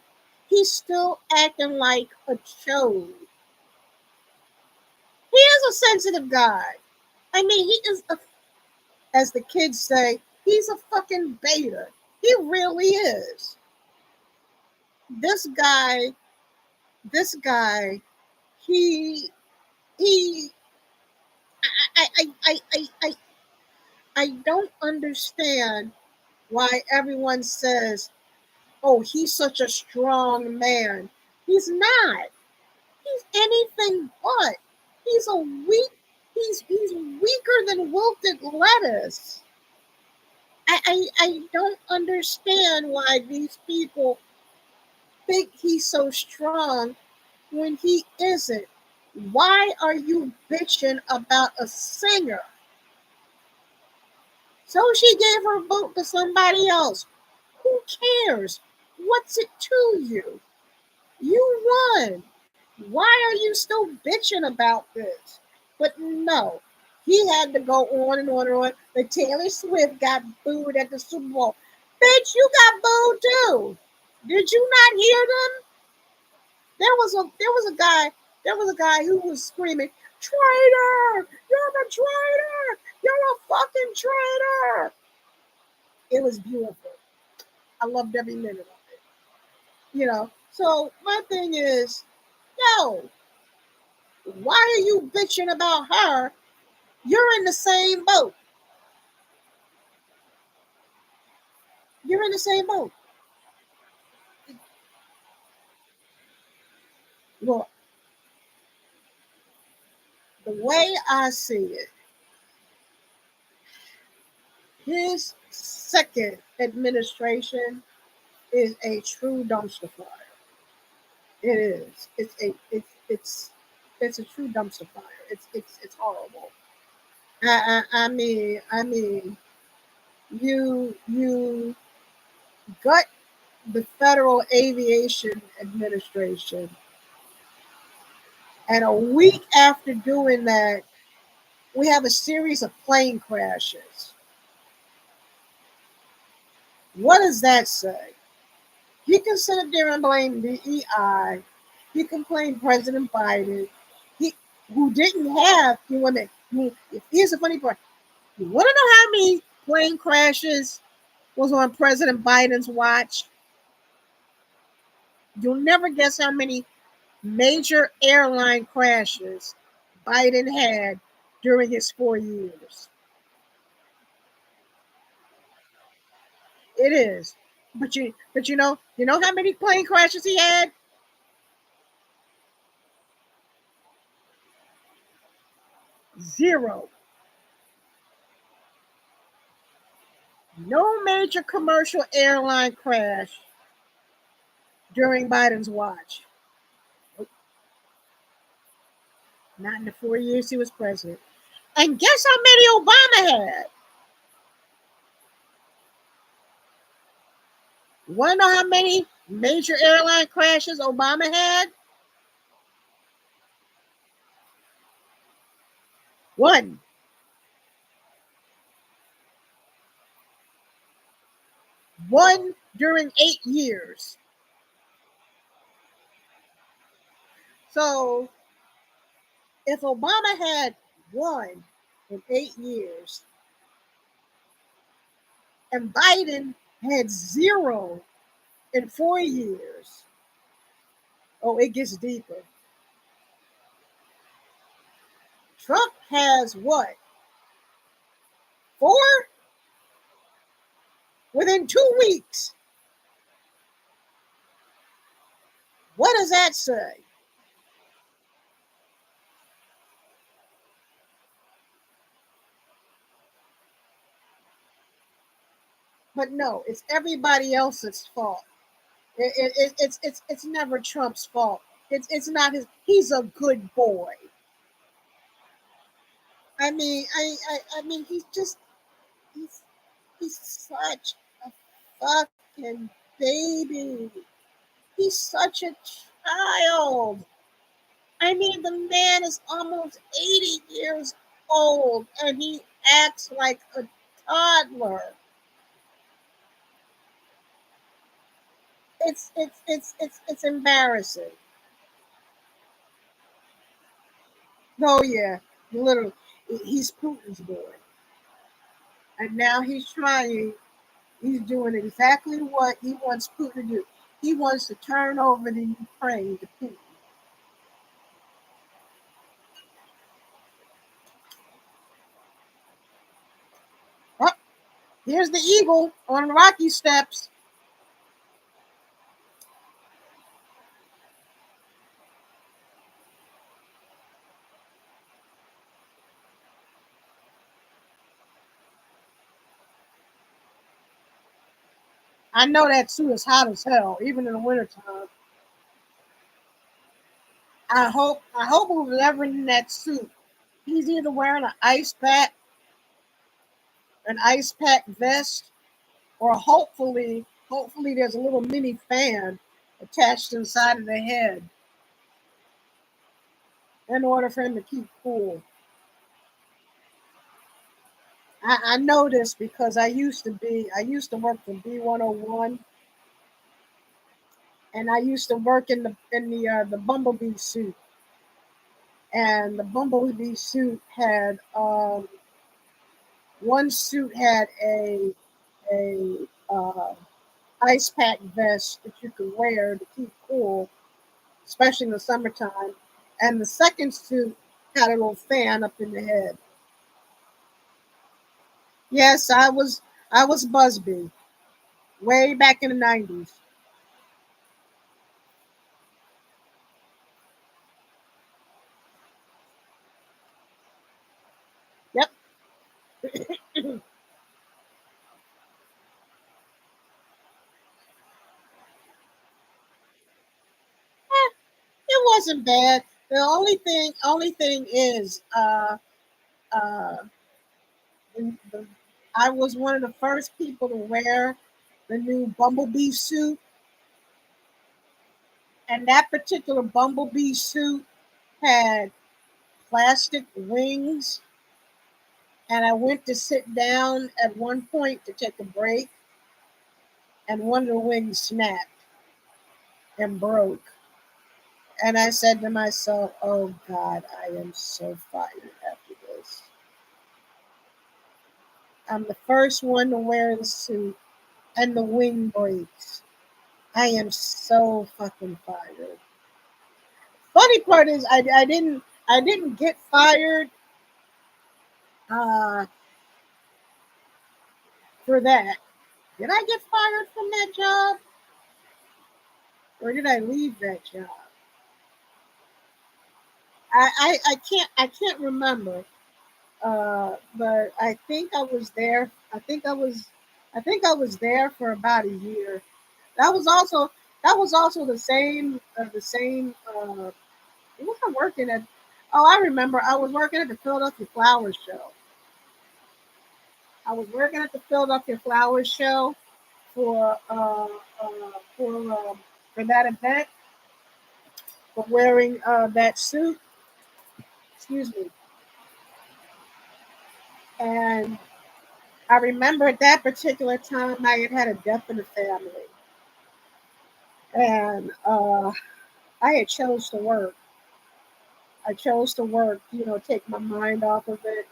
S1: he's still acting like a chode. He is a sensitive guy. I mean, he is as the kids say, he's a fucking beta. He really is. This guy, this guy, he, he, I I don't understand why everyone says, oh, he's such a strong man. He's not. He's anything but. He's a weak, he's weaker than wilted lettuce. I don't understand why these people think he's so strong when he isn't. Why are you bitching about a singer? So she gave her vote to somebody else. Who cares? What's it to you? You won. Why are you still bitching about this? But no, he had to go on and on and on. But Taylor Swift got booed at the Super Bowl. Bitch, you got booed too. Did you not hear them? There was a guy who was screaming, "Traitor! You're a traitor! You're a fucking traitor!" It was beautiful. I loved every minute of it. So my thing is, yo, why are you bitching about her? You're in the same boat. You're in the same boat. Well, the way I see it, his second administration is a true dumpster fire. It is. It's a true dumpster fire. It's horrible. I mean, you gut the Federal Aviation Administration, and a week after doing that, we have a series of plane crashes. What does that say? He can sit up there and blame DEI. He can blame President Biden. He who didn't have you want to. Here's the funny part. You want to know how many plane crashes was on President Biden's watch? You'll never guess how many major airline crashes Biden had during his 4 years. It is. But you know how many plane crashes he had? Zero. No major commercial airline crash during Biden's watch. Not in the 4 years he was president. And guess how many Obama had? Want to know how many major airline crashes Obama had? One. One during 8 years. So if Obama had one in 8 years and Biden had zero in 4 years, oh, it gets deeper. Trump has what? Four within 2 weeks. What does that say? But no, it's everybody else's fault. It's never Trump's fault. It's not his. He's a good boy. I mean, he's he's such a fucking baby. He's such a child. I mean, the man is almost 80 years old and he acts like a toddler. It's embarrassing. Oh yeah, literally, he's Putin's boy, and now he's trying. He's doing exactly what he wants Putin to do. He wants to turn over the Ukraine to Putin. Oh, here's the eagle on Rocky Steps. I know that suit is hot as hell, even in the wintertime. I hope whoever in that suit, he's either wearing an ice pack vest, or hopefully there's a little mini fan attached inside of the head in order for him to keep cool. I know this because I used to work for B101, and I used to work in the Bumblebee suit, and the Bumblebee suit had one suit had a ice pack vest that you could wear to keep cool, especially in the summertime, and the second suit had a little fan up in the head. Yes, I was Busby way back in the 90s. Yep. It wasn't bad. The only thing is, uh, the, the, I was one of the first people to wear the new Bumblebee suit, and that particular Bumblebee suit had plastic wings. And I went to sit down at one point to take a break, and one of the wings snapped and broke. And I said to myself, oh God, I am so fired after this. I'm the first one to wear the suit, and the wing breaks. I am so fucking fired. Funny part is I didn't get fired uh, for that. Did I get fired from that job, or did I leave that job? I can't remember. But I think I was there. I think I was there for about a year. That was also that was also the same. What was I working at? Oh, I remember. I was working at the Philadelphia Flowers Show. I was working at the Philadelphia Flowers Show for for for that event, for wearing that suit. Excuse me. And I remember at that particular time I had a death in the family, and I had chose to work. I chose to work, take my mind off of it,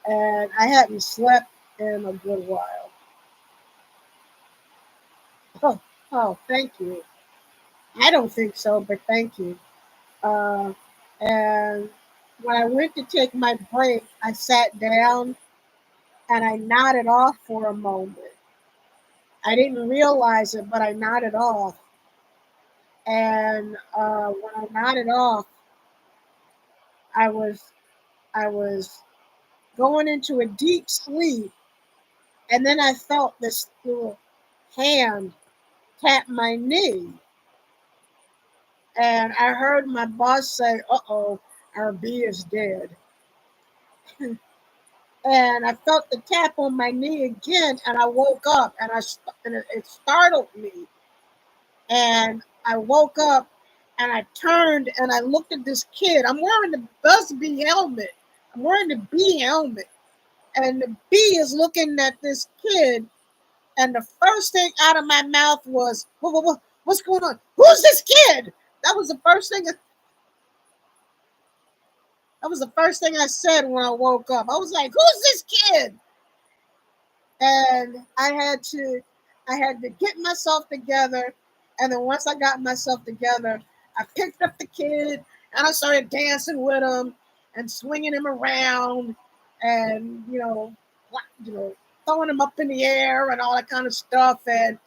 S1: and I hadn't slept in a good while. Oh, oh, thank you. I don't think so, but thank you. Uh, and when I went to take my break, I sat down and I nodded off for a moment. I didn't realize it, but I nodded off. And when I nodded off, I was I was going into a deep sleep, and then I felt this little hand tap my knee, and I heard my boss say, "Uh oh, our bee is dead." And I felt the tap on my knee again, and I woke up, and it startled me. And I woke up, and I turned and I looked at this kid. I'm wearing the Buzz Bee helmet. I'm wearing the bee helmet, and the bee is looking at this kid. And the first thing out of my mouth was, what's going on? Who's this kid? That was the first thing. That was the first thing I said when I woke up. I was like, "Who's this kid?" And I had to get myself together. And then once I got myself together, I picked up the kid and I started dancing with him and swinging him around, and throwing him up in the air and all that kind of stuff. And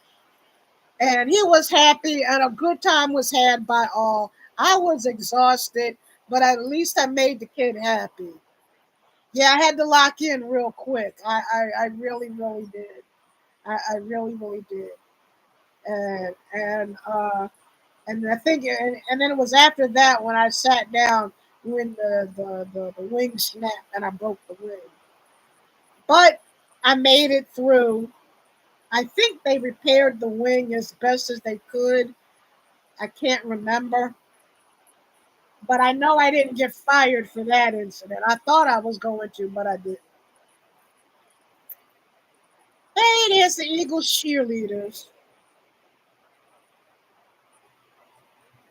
S1: he was happy, and a good time was had by all. I was exhausted, but at least I made the kid happy. Yeah, I had to lock in real quick. I really, really did. I really, really did. And I think, and then it was after that when I sat down when the wing snapped and I broke the wing. But I made it through. I think they repaired the wing as best as they could. I can't remember. But I know I didn't get fired for that incident. I thought I was going to, but I didn't. Hey, there's the Eagles cheerleaders,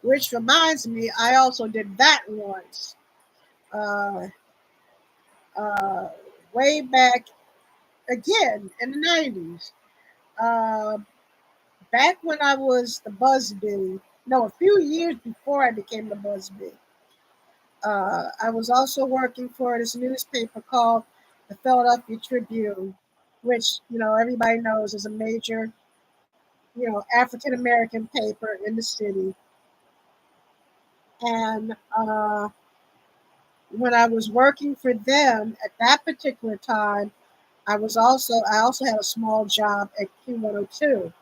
S1: which reminds me, I also did that once. Uh, uh, Way back again in the 90s. Uh, Back when I was the Buzzbee, no, a few years before I became the Buzzbee, I was also working for this newspaper called the Philadelphia Tribune, which everybody knows is a major African American paper in the city. And when I was working for them at that particular time, I also had a small job at Q102.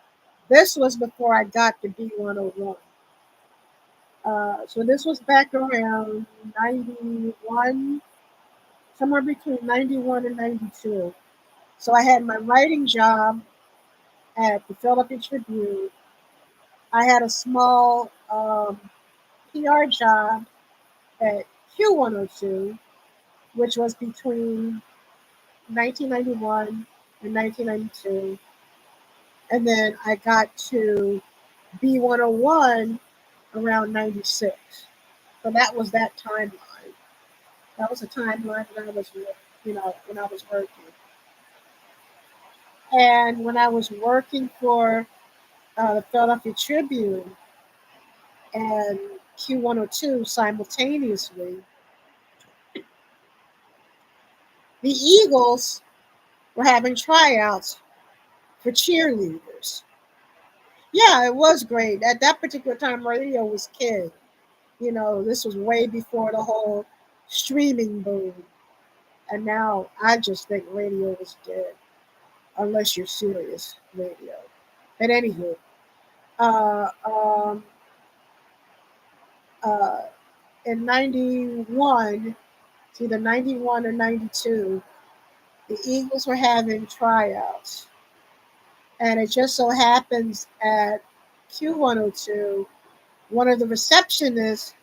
S1: This was before I got to B101. So this was back around 91, somewhere between 91 and 92.
S3: So I had my writing job at the Philadelphia Tribune. I had a small PR job at Q102, which was between 1991 and 1992. And then I got to B101 around 96. So that was that timeline. That was a timeline that I was, when I was working. And when I was working for the Philadelphia Tribune and Q102 simultaneously, the Eagles were having tryouts for cheerleaders. Yeah, it was great. At that particular time, radio was king. This was way before the whole streaming boom. And now I just think radio is dead, unless you're serious radio. But anywho, uh, um, uh, in 91, it's either 91 or 92, the Eagles were having tryouts. And it just so happens at Q102, one of the receptionists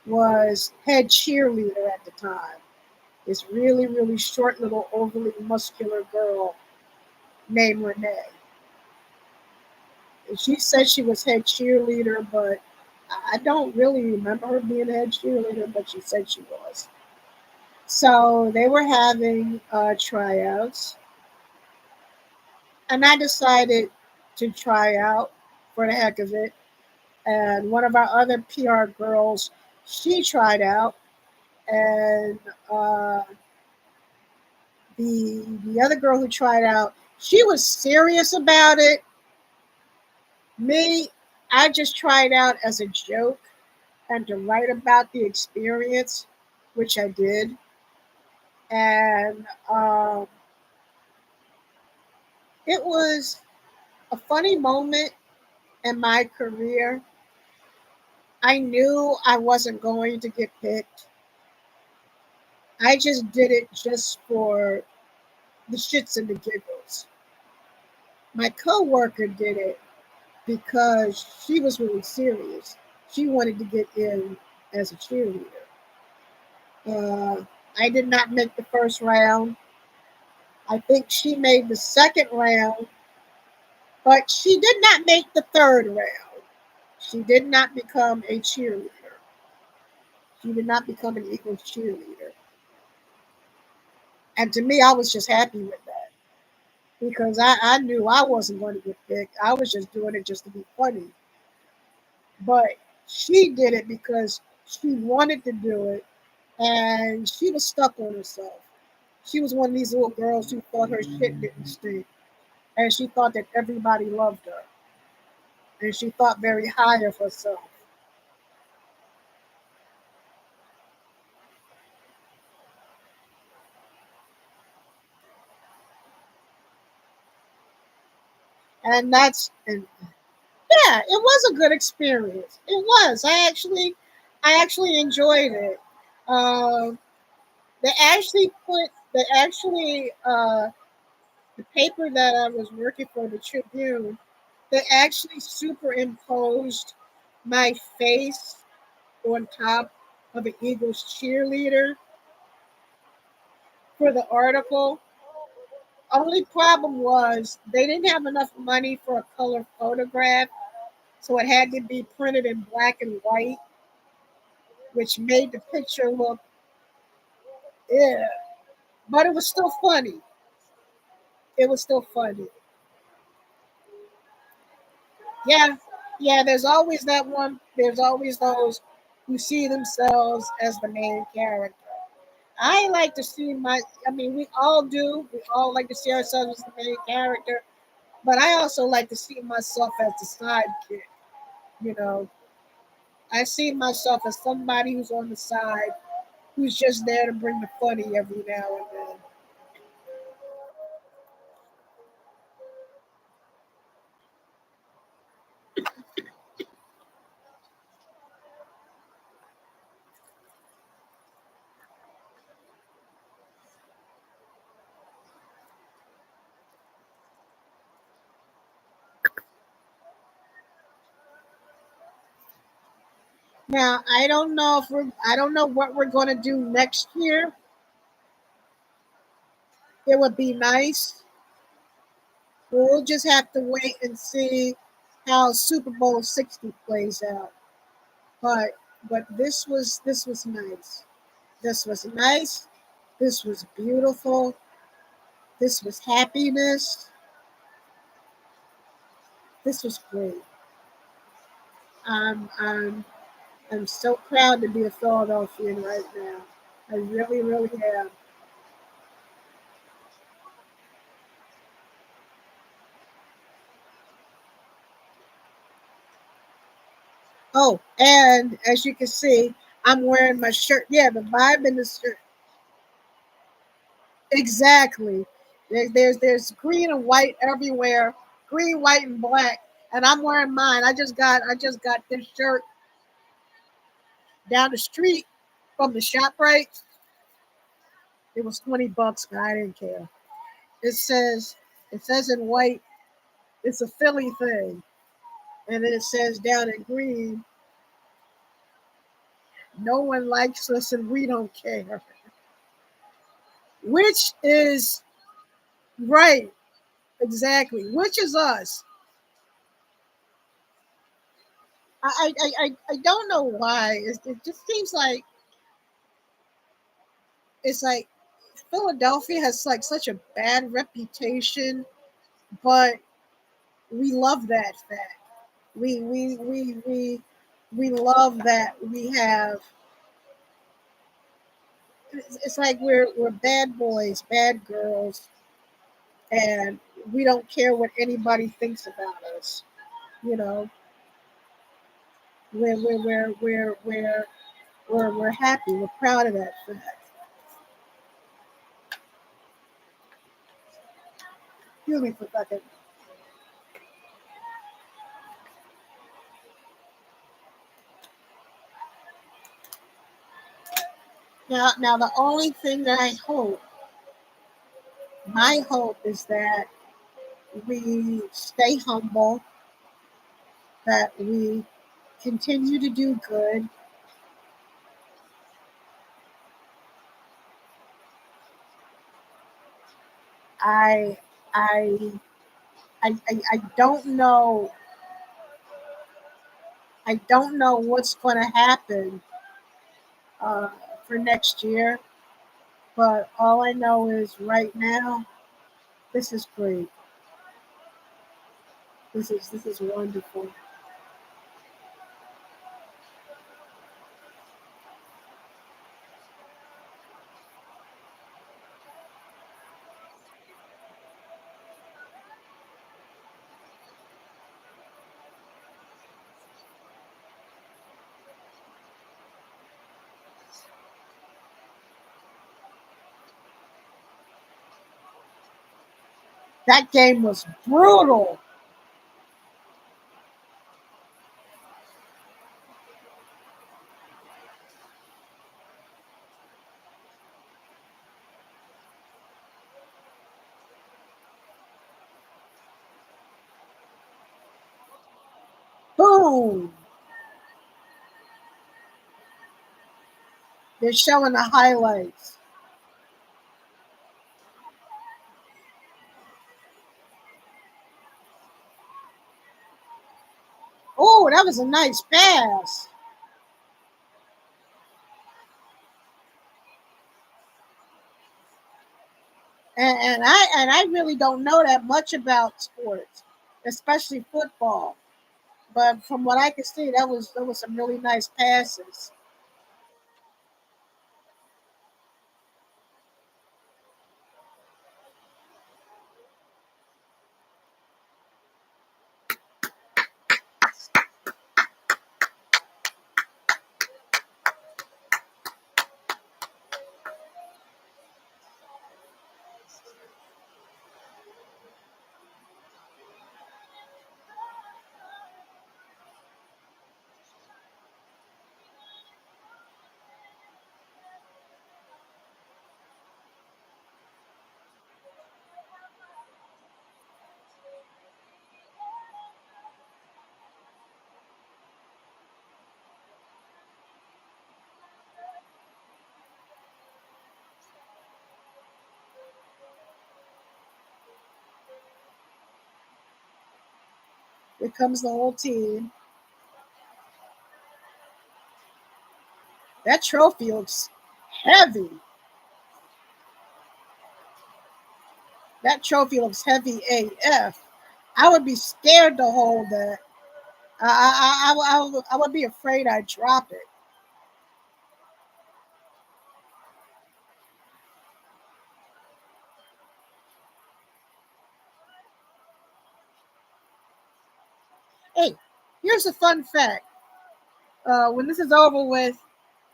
S3: was head cheerleader at the time. This really, really short, little, overly muscular girl named Renee. And she said she was head cheerleader, but I don't really remember her being head cheerleader, but she said she was. So they were having tryouts, and I decided to try out for the heck of it. And one of our other PR girls, she tried out, and uh, the other girl who tried out, she was serious about it. Me, I just tried out as a joke and to write about the experience, which I did. And it was a funny moment in my career. I knew I wasn't going to get picked. I just did it just for the shits and the giggles. My coworker did it because she was really serious. She wanted to get in as a cheerleader. Uh, I did not make the first round. I think she made the second round, but she did not make the third round. She did not become a cheerleader. She did not become an Eagles cheerleader. And to me, I was just happy with that because I knew I wasn't going to get picked. I was just doing it just to be funny. But she did it because she wanted to do it and she was stuck on herself. She was one of these little girls who thought her shit didn't stink. And she thought that everybody loved her. And she thought very high of herself. And yeah, it was a good experience. It was. I actually enjoyed it. Um, the paper that I was working for, the Tribune, they actually superimposed my face on top of an Eagles cheerleader for the article. Only problem was they didn't have enough money for a color photograph, so it had to be printed in black and white, which made the picture look, yeah. But it was still funny. It was still funny. Yeah, yeah. There's always that one. There's always those who see themselves as the main character. I like to see my. I mean, we all do. We all like to see ourselves as the main character. But I also like to see myself as the sidekick. You know, I see myself as somebody who's on the side, who's just there to bring the funny every now and then. Now I don't know what we're going to do next year. It would be nice. We'll just have to wait and see how Super Bowl 60 plays out. But this was nice. This was nice. This was beautiful. This was happiness. This was great. I'm I'm I'm so proud to be a Philadelphian right now. I really, really am. Oh, and as you can see, I'm wearing my shirt. Yeah, the vibe in the shirt. Exactly. There's green and white everywhere. Green, white, and black. And I'm wearing mine. I just got this shirt down the street from the shop right. It was $20, but I didn't care. It says it says in white, it's a Philly thing. And then it says down in green, no one likes us and we don't care. Which is right, exactly. Which is us. I don't know why. It just seems like it's like Philadelphia has like such a bad reputation, but we love that fact. We love that we have. It's like we're bad boys, bad girls, and we don't care what anybody thinks about us. You know, we're happy. We're proud of that fact. Excuse me for a second. Now the only thing that I hope, my hope is that we stay humble, that we continue to do good. I I I don't know. I don't know what's going to happen uh, for next year, but all I know is right now this is great. This is wonderful. That game was brutal. Boom! They're showing the highlights. Oh, that was a nice pass. And I really don't know that much about sports, especially football. But from what I could see, that was some really nice passes. Here comes the whole team. That trophy looks heavy. That trophy looks heavy AF. I would be scared to hold that. I would be afraid I'd drop it. Hey, here's a fun fact. When this is over with,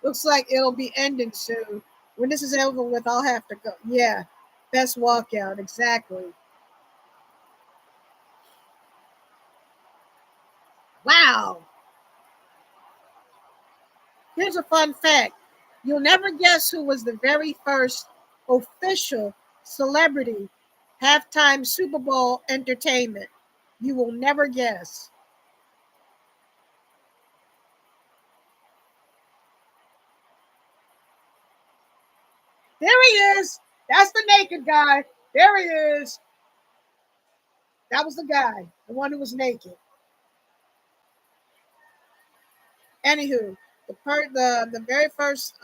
S3: looks like it'll be ending soon. When this is over with, I'll have to go. Yeah, best walkout, exactly. Wow. Here's a fun fact. You'll never guess who was the very first official celebrity halftime Super Bowl entertainment. You will never guess. There he is. That's the naked guy. There he is. That was the guy, the one who was naked. Anywho, the very first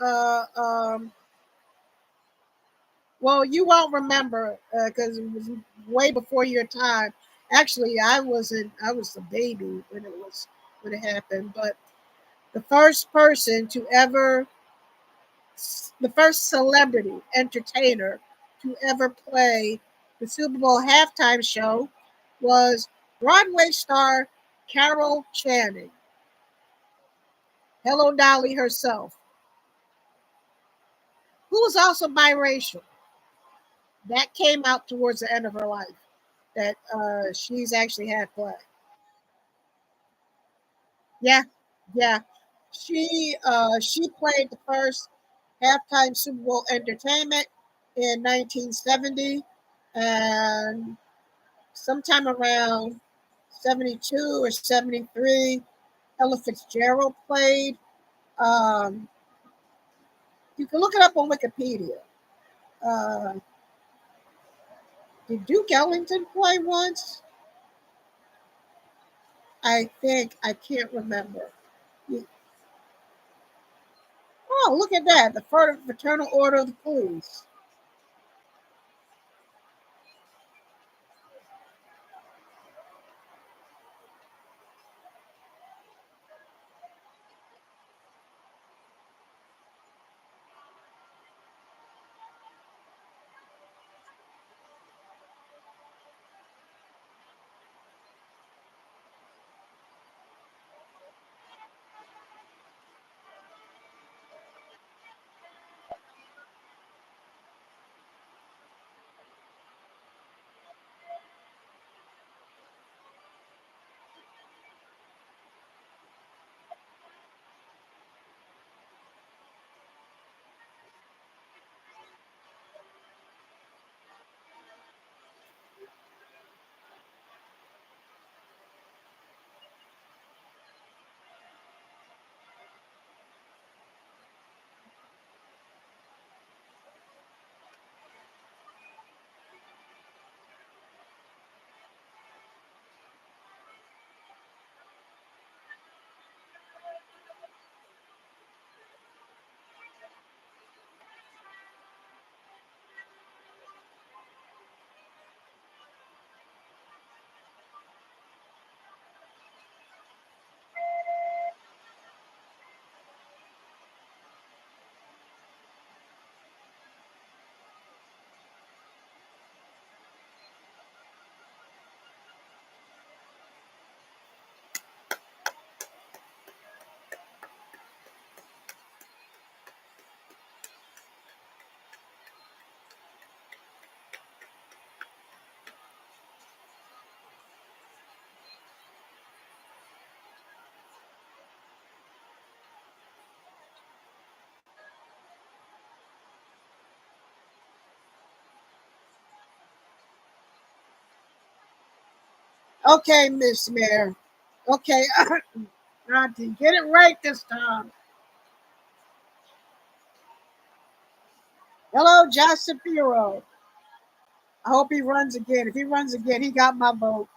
S3: well, you won't remember because it was way before your time. Actually, I was a baby when it happened. But the first person to ever, the first celebrity entertainer to ever play the Super Bowl halftime show was Broadway star Carol Channing. Hello Dolly herself, who was also biracial. That came out towards the end of her life. That she's actually half black. Yeah, yeah. She played the first halftime Super Bowl entertainment in 1970, and sometime around 72 or 73, Ella Fitzgerald played. Um, you can look it up on Wikipedia. Uh, did Duke Ellington play once? I think I can't remember. Oh, look at that! The Fraternal Order of the Police. Okay, Miss Mayor. Okay, Auntie, get it right this time. Hello, Josh Shapiro. I hope he runs again. If he runs again, he got my vote.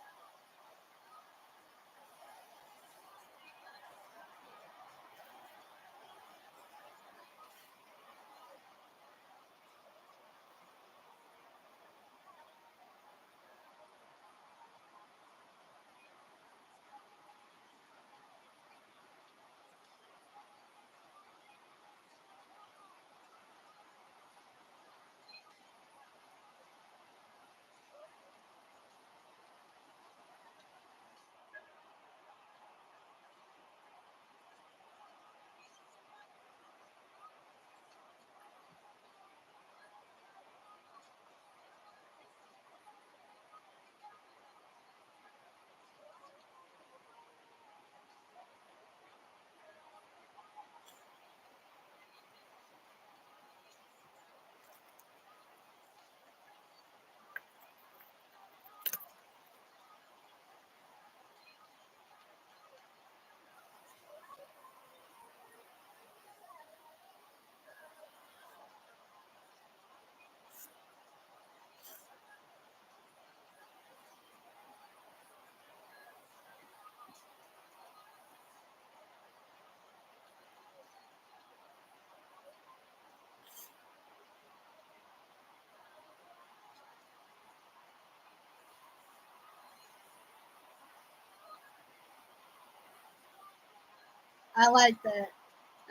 S3: I like that.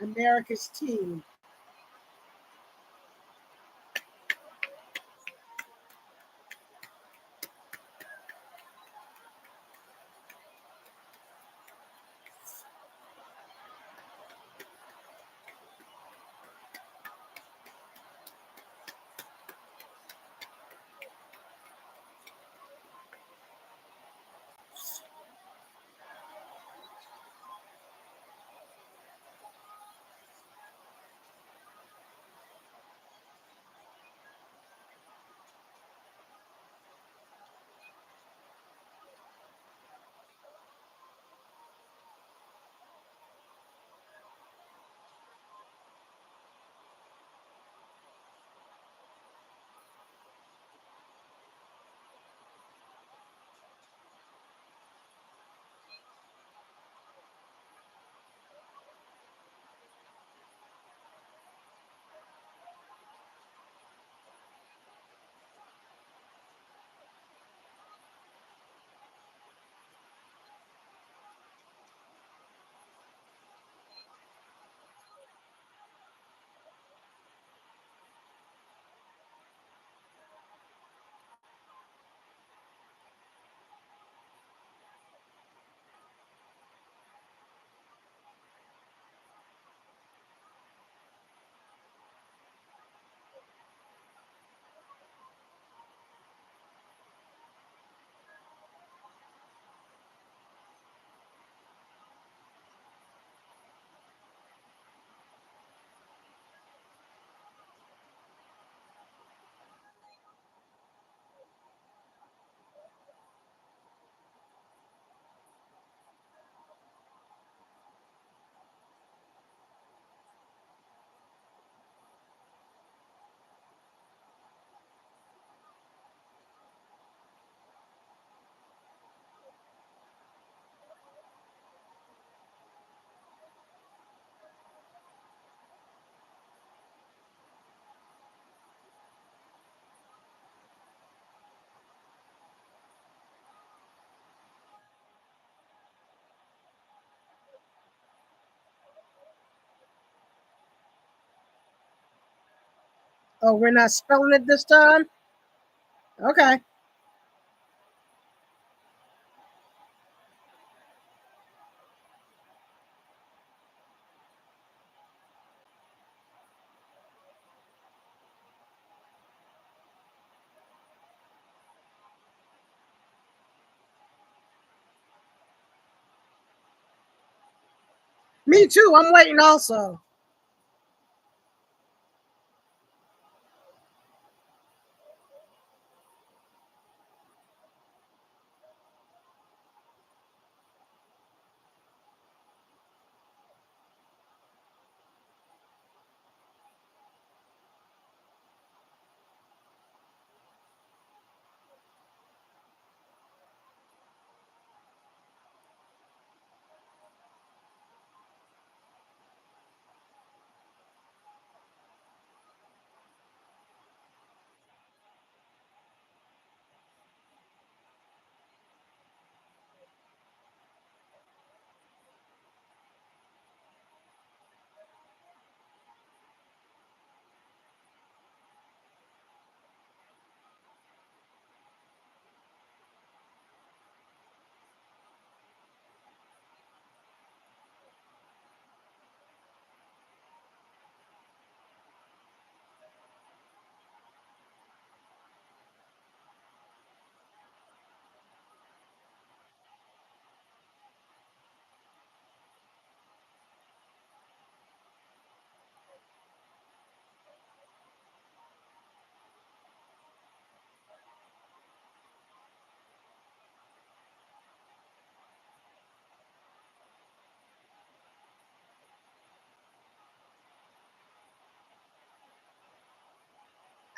S3: America's team. Oh, we're not spelling it this time? Okay. Me too. I'm waiting also.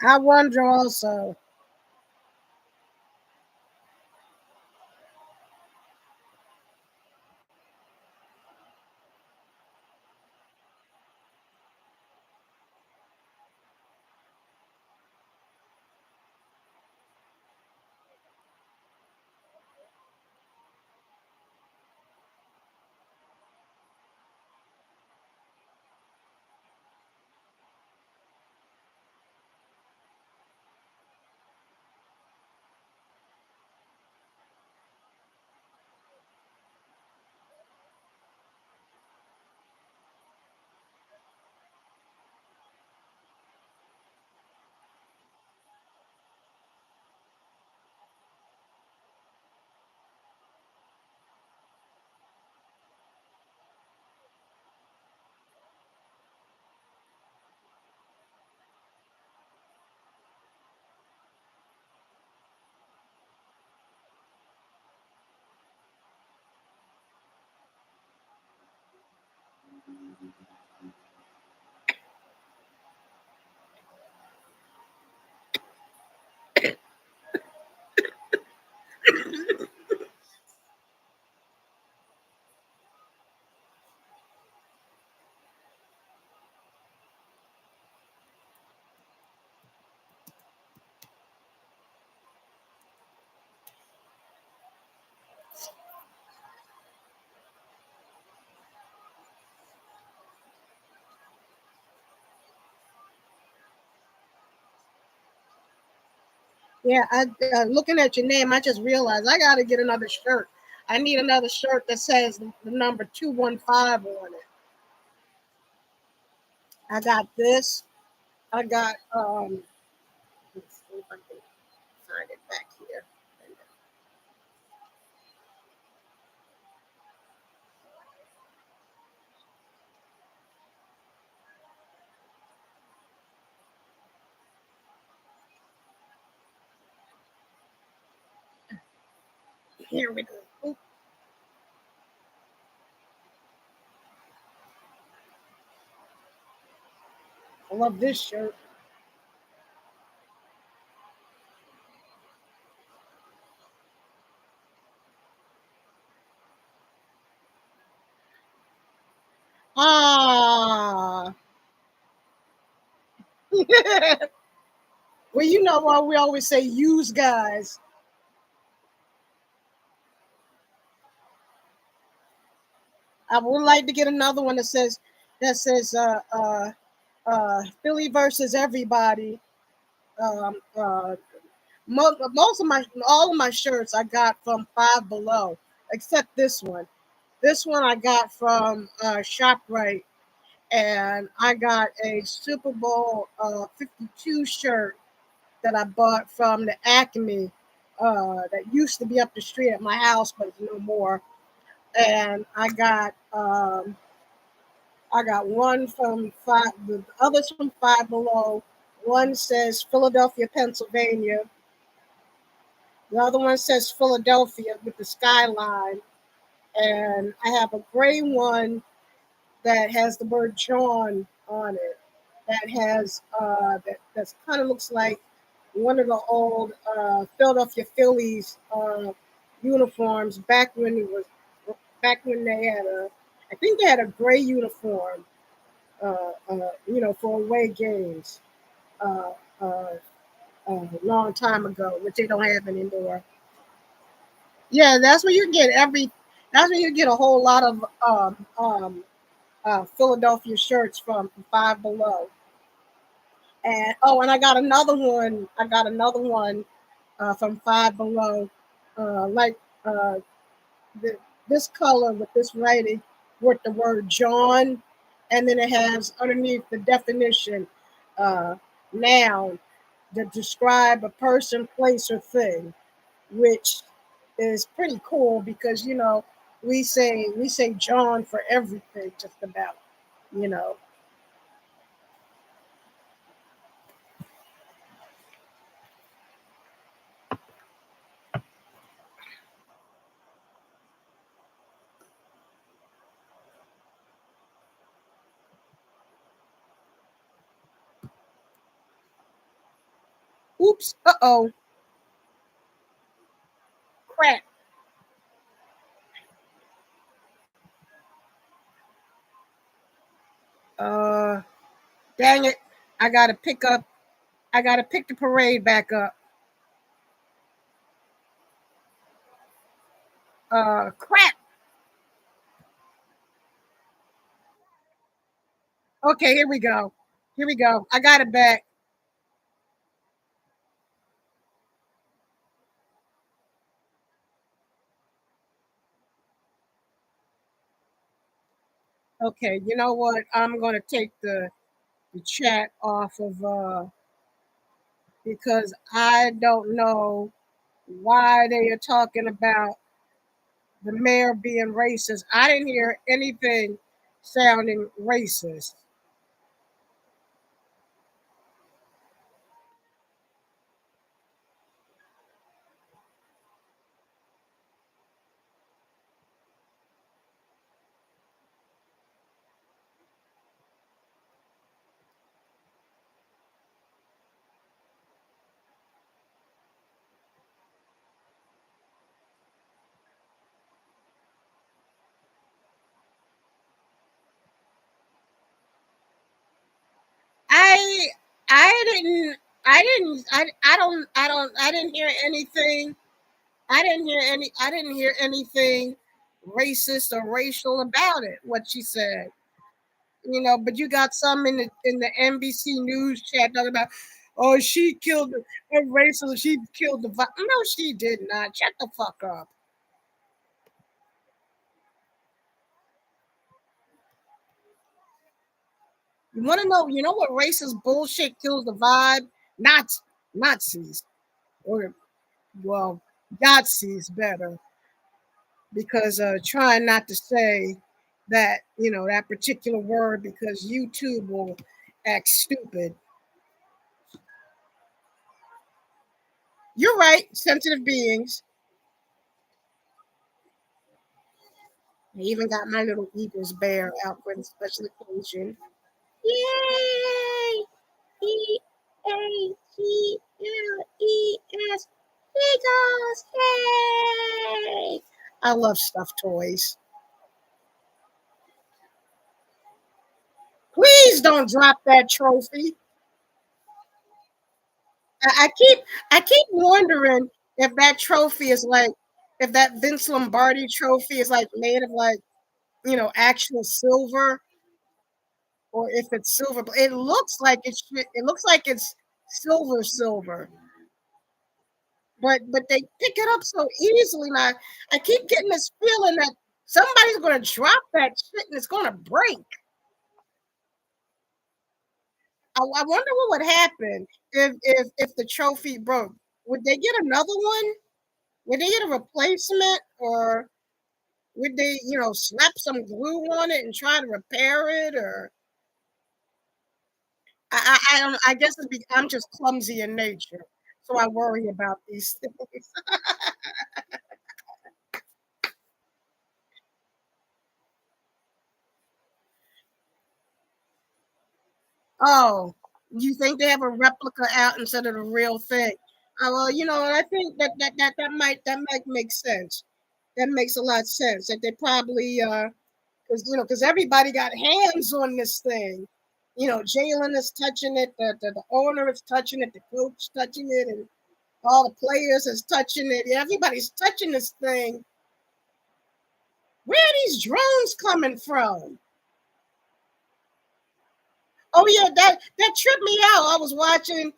S3: I wonder also. Yeah, looking at your name, I just realized I got to get another shirt. I need another shirt that says the number 215 on it. I got this. I got let's see if I can find it back here. Here we go. Oop, I love this shirt. Ah. Well, you know what we always say, use guys. I would like to get another one that says Philly versus everybody. Most of my all of my shirts I got from Five Below, except this one. This one I got from Shoprite, and I got a Super Bowl 52 shirt that I bought from the Acme that used to be up the street at my house, but it's no more. And I got one from five. The others from Five Below. One says Philadelphia, Pennsylvania. The other one says Philadelphia with the skyline. And I have a gray one that has the word John on it. That has that kind of looks like one of the old Philadelphia Phillies uniforms back when they had a, I think they had a gray uniform, for away games uh, uh, a long time ago, which they don't have anymore. Yeah, that's where you get every. That's where you get a whole lot of Philadelphia shirts from Five Below. And oh, and I got another one. I got another one from Five Below, like uh, the, this color with this writing with the word John, and then it has underneath the definition, uh, noun, to describe a person, place, or thing, which is pretty cool because we say John for everything, just about, you know. Oops, oh, crap. Uh, dang it. I gotta pick up. I gotta pick the parade back up. Crap. Okay, here we go. Here we go. I got it back. Okay, you know what? I'm gonna take the chat off of because I don't know why they are talking about the mayor being racist. I didn't hear anything sounding racist. I didn't hear anything. I didn't hear anything racist or racial about it, what she said. But you got some in the NBC News chat talking about, oh, she killed a racist, she killed the no, she did not. Shut the fuck up. You want to know? You know what racist bullshit kills the vibe? Not Nazis, or well, Yahtzees better, because trying not to say that that particular word because YouTube will act stupid. You're right, sensitive beings. I even got my little Eagles bear out for the special occasion. Yay! Eagles! Eagles! Yay! I love stuffed toys. Please don't drop that trophy. I keep wondering if that trophy is like if that Vince Lombardi trophy is like made of like actual silver, or if it's silver. But it looks like it looks like it's silver, but they pick it up so easily. Now I keep getting this feeling that somebody's gonna drop that shit and it's gonna break. I wonder what would happen if the trophy broke. Would they get another one? Would they get a replacement, or would they, slap some glue on it and try to repair it? Or I don't. I guess I'm just clumsy in nature, so I worry about these things. Oh, you think they have a replica out instead of the real thing? Well, I think that might make sense. That makes a lot of sense. That they probably because everybody got hands on this thing. Jalen is touching it, the owner is touching it, the coach touching it, and all the players is touching it. Everybody's touching this thing. Where are these drones coming from? Oh yeah, that tripped me out. I was watching,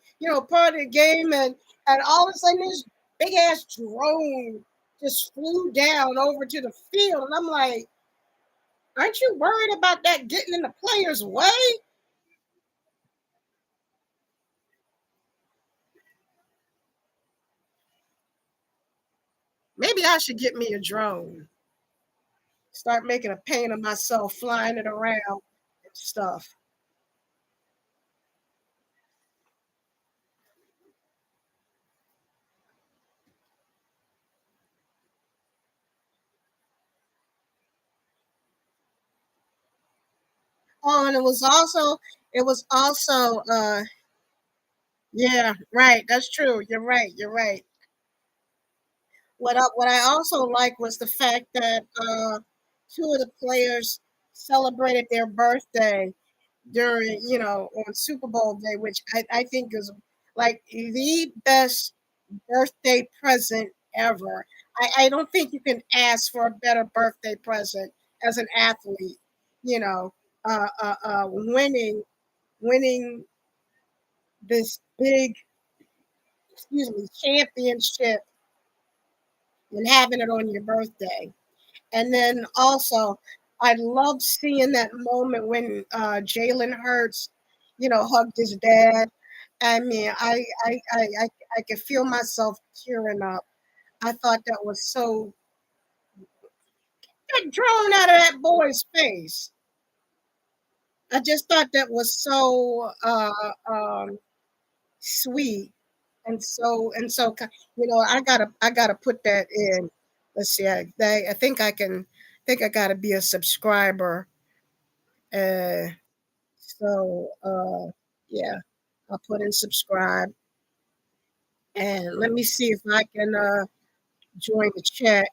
S3: part of the game, and all of a sudden this big ass drone just flew down over to the field, and I'm like, aren't you worried about that getting in the player's way? Maybe I should get me a drone. Start making a paint of myself flying it around and stuff. Oh, and it was also yeah, right. That's true. You're right. You're right. What I also like was the fact that two of the players celebrated their birthday during, on Super Bowl day, which I think is like the best birthday present ever. I don't think you can ask for a better birthday present as an athlete. You know, winning this big, excuse me, championship and having it on your birthday. And then also, I love seeing that moment when Jalen Hurts, hugged his dad. I mean, I could feel myself tearing up. I thought that was so get drawn out of that boy's face. I just thought that was so sweet and so I gotta put that in. Let's see, I think I gotta be a subscriber. Uh, yeah, I'll put in subscribe and let me see if I can join the chat.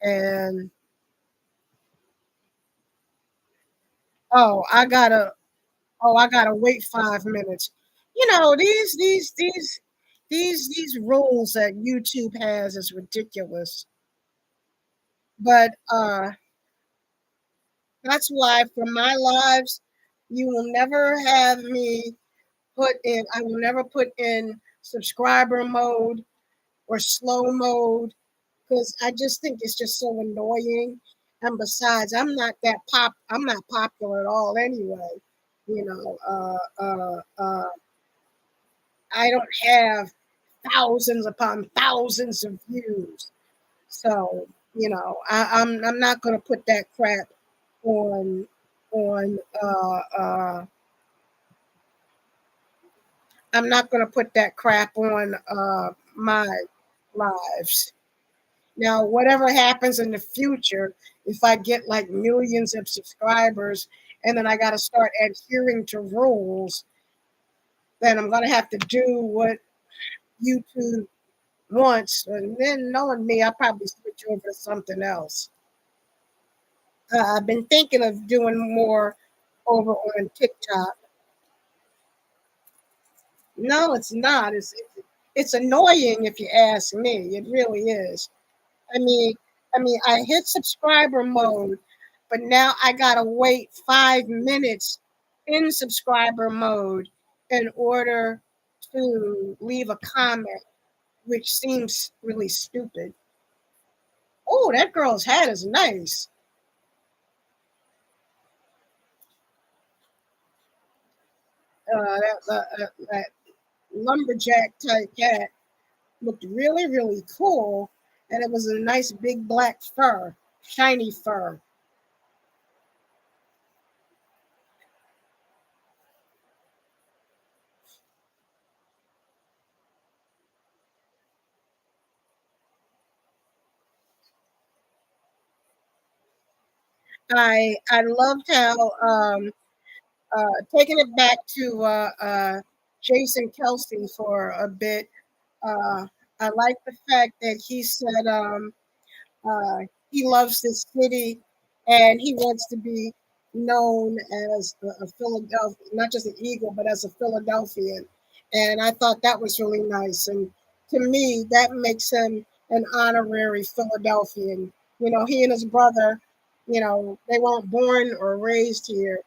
S3: And oh, Oh, I gotta wait 5 minutes. You know, these rules that YouTube has is ridiculous. But that's why for my lives, you will never have me put in, I will never put in subscriber mode or slow mode because I just think it's just so annoying. And besides, I'm not popular at all anyway. You know, I don't have thousands upon thousands of views. So, you know, I'm not gonna put that crap on on I'm not gonna put that crap on my lives. Now, whatever happens in the future, if I get like millions of subscribers and then I got to start adhering to rules, then I'm going to have to do what YouTube wants. And then, knowing me, I'll probably switch over to something else. I've been thinking of doing more over on TikTok. No, it's not. It's annoying if you ask me. It really is. I mean, I hit subscriber mode, but now I gotta wait 5 minutes in subscriber mode in order to leave a comment, which seems really stupid. Oh, that girl's hat is nice. That lumberjack type hat looked really, really cool, and it was a nice big black fur, shiny fur. I loved how taking it back to Jason Kelsey for a bit. Uh, I like the fact that he said he loves this city and he wants to be known as a Philadelphia, not just an Eagle, but as a Philadelphian. And I thought that was really nice. And to me, that makes him an honorary Philadelphian. You know, he and his brother, you know, they weren't born or raised here,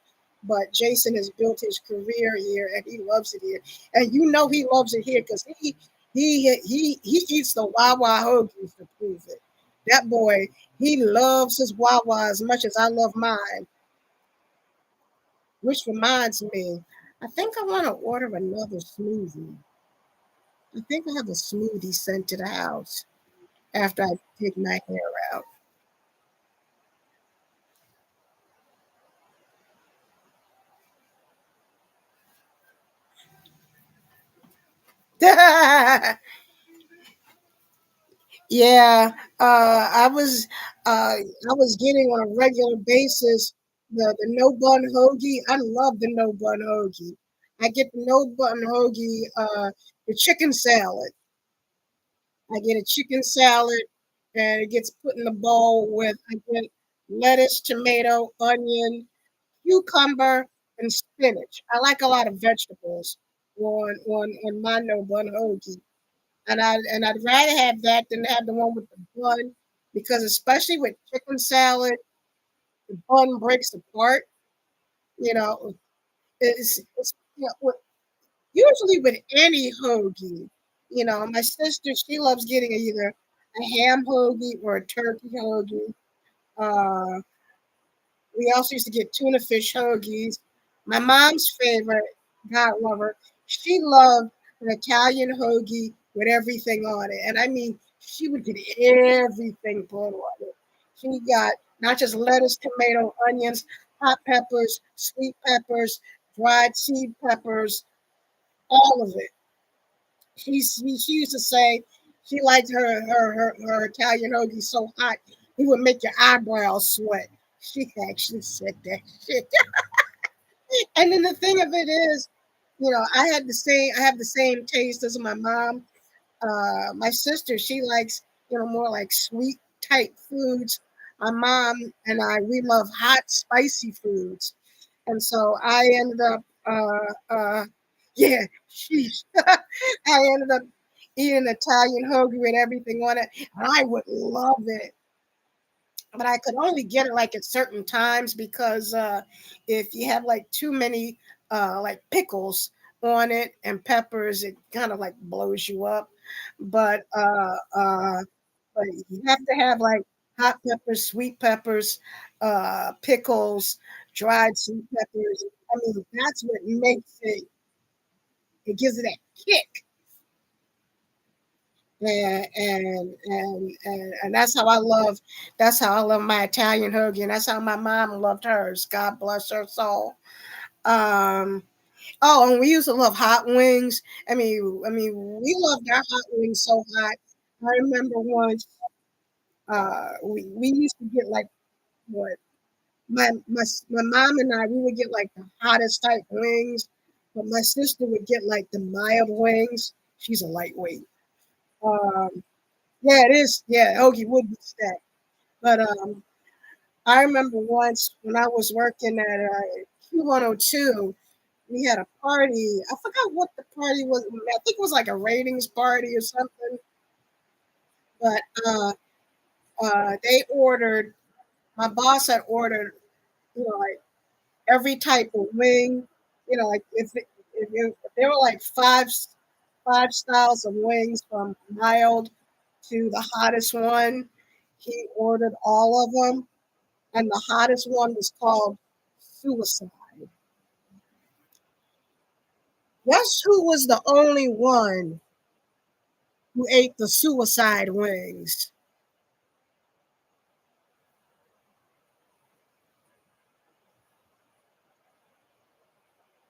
S3: but Jason has built his career here and he loves it here. And you know he loves it here because he eats the Wawa hoagies to prove it. That boy, he loves his Wawa as much as I love mine. Which reminds me, I think I want to order another smoothie. I think I have a smoothie sent to the house after I take my hair out. Yeah, I was getting on a regular basis the no bun hoagie. I love the no bun hoagie. I get the no bun hoagie, the chicken salad. I get a chicken salad and it gets put in the bowl with I get lettuce, tomato, onion, cucumber, and spinach. I like a lot of vegetables on my no bun hoagie. I'd rather have that than have the one with the bun because especially with chicken salad, the bun breaks apart. You know, it's you know, usually with any hoagie. You know, my sister she loves getting either a ham hoagie or a turkey hoagie. Uh, we also used to get tuna fish hoagies. My mom's favorite, God love her, she loved an Italian hoagie with everything on it. And I mean, she would get everything put on it. She got not just lettuce, tomato, onions, hot peppers, sweet peppers, dried seed peppers, all of it. She used to say she liked her Italian hoagie so hot it would make your eyebrows sweat. She actually said that shit. And then the thing of it is, you know, I have the same taste as my mom. My sister, she likes, you know, more like sweet type foods. My mom and I, we love hot, spicy foods. And so I ended up Uh, yeah, sheesh. I ended up eating Italian hoagie with everything on it. I would love it, but I could only get it like at certain times because if you have like too many like pickles on it and peppers, it kind of like blows you up. But but you have to have like hot peppers, sweet peppers, pickles, dried sweet peppers. I mean, that's what makes it. It gives it that kick, and that's how I love. That's how I love my Italian hoagie, and that's how my mom loved hers. God bless her soul. Um, oh, and we used to love hot wings. I mean, we loved our hot wings so hot. I remember once we used to get like what my mom and I we would get like the hottest type wings, but my sister would get like the mild wings. She's a lightweight. Um, yeah, it is. Yeah, hoagie would be stacked. But I remember once when I was working at Q102, we had a party. I forgot what the party was. I think it was like a ratings party or something. But they ordered. My boss had ordered, like every type of wing. Like if there were like five styles of wings from mild to the hottest one, he ordered all of them, and the hottest one was called Suicide. Guess who was the only one who ate the Suicide wings?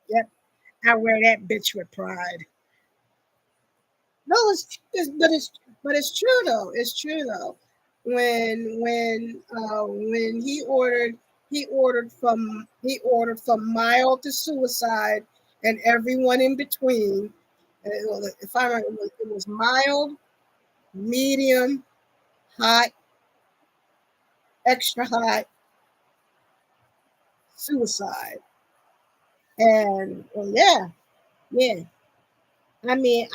S3: Yep, I wear that bitch with pride. No, but it's true though. It's true though. When he ordered from mild to suicide and everyone in between. If I remember, it was mild, medium, hot, extra hot, suicide, and well, yeah, yeah. I mean,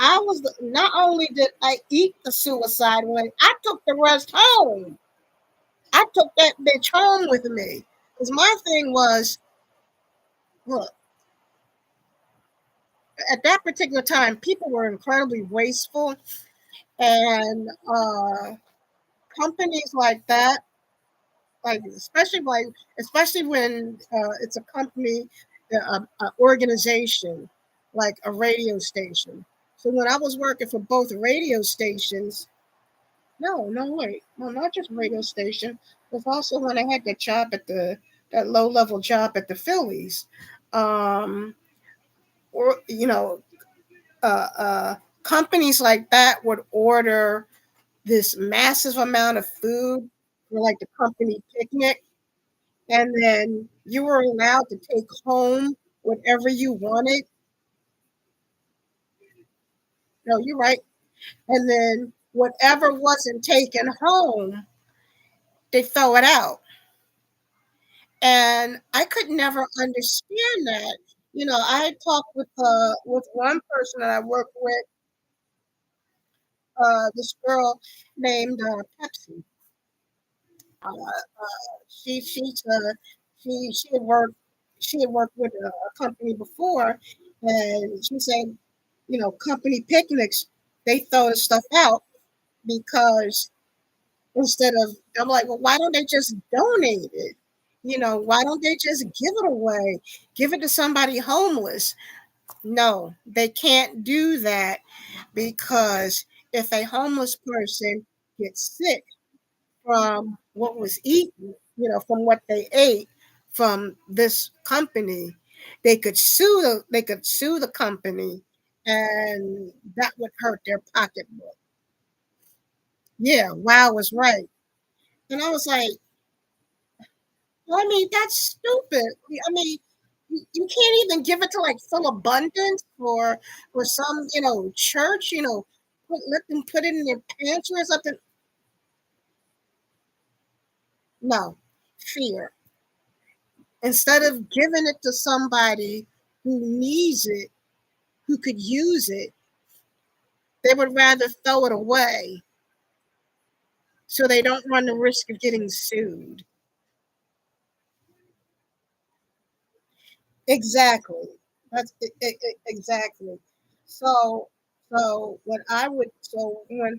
S3: not only did I eat the suicide one, I took the rest home. I took that bitch home with me. Because my thing was, look, at that particular time, people were incredibly wasteful, and companies like that, like especially when it's a company, a organization, like a radio station. So when I was working for both radio stations, no, no, wait, no, not just radio station. It was also when I had that low level job at the Phillies. Um, or companies like that would order this massive amount of food for like the company picnic, and then you were allowed to take home whatever you wanted. No, you're right. And then whatever wasn't taken home, they throw it out. And I could never understand that. I talked with one person that I worked with, this girl named Pepsi. She she's she had worked with a company before, and she said, company picnics, they throw the stuff out because instead of, I'm like, well, why don't they just donate it? Why don't they just give it away? Give it to somebody homeless. No, they can't do that because if a homeless person gets sick from what was eaten, from what they ate from this company, they could sue the company, and that would hurt their pocketbook. Yeah, Wow was right. And I was like, well, I mean, that's stupid. I mean, you can't even give it to like full abundance for some, church, let them put it in their pantry or something. No, fear. Instead of giving it to somebody who needs it, who could use it, they would rather throw it away so they don't run the risk of getting sued. Exactly. Exactly. So what I would when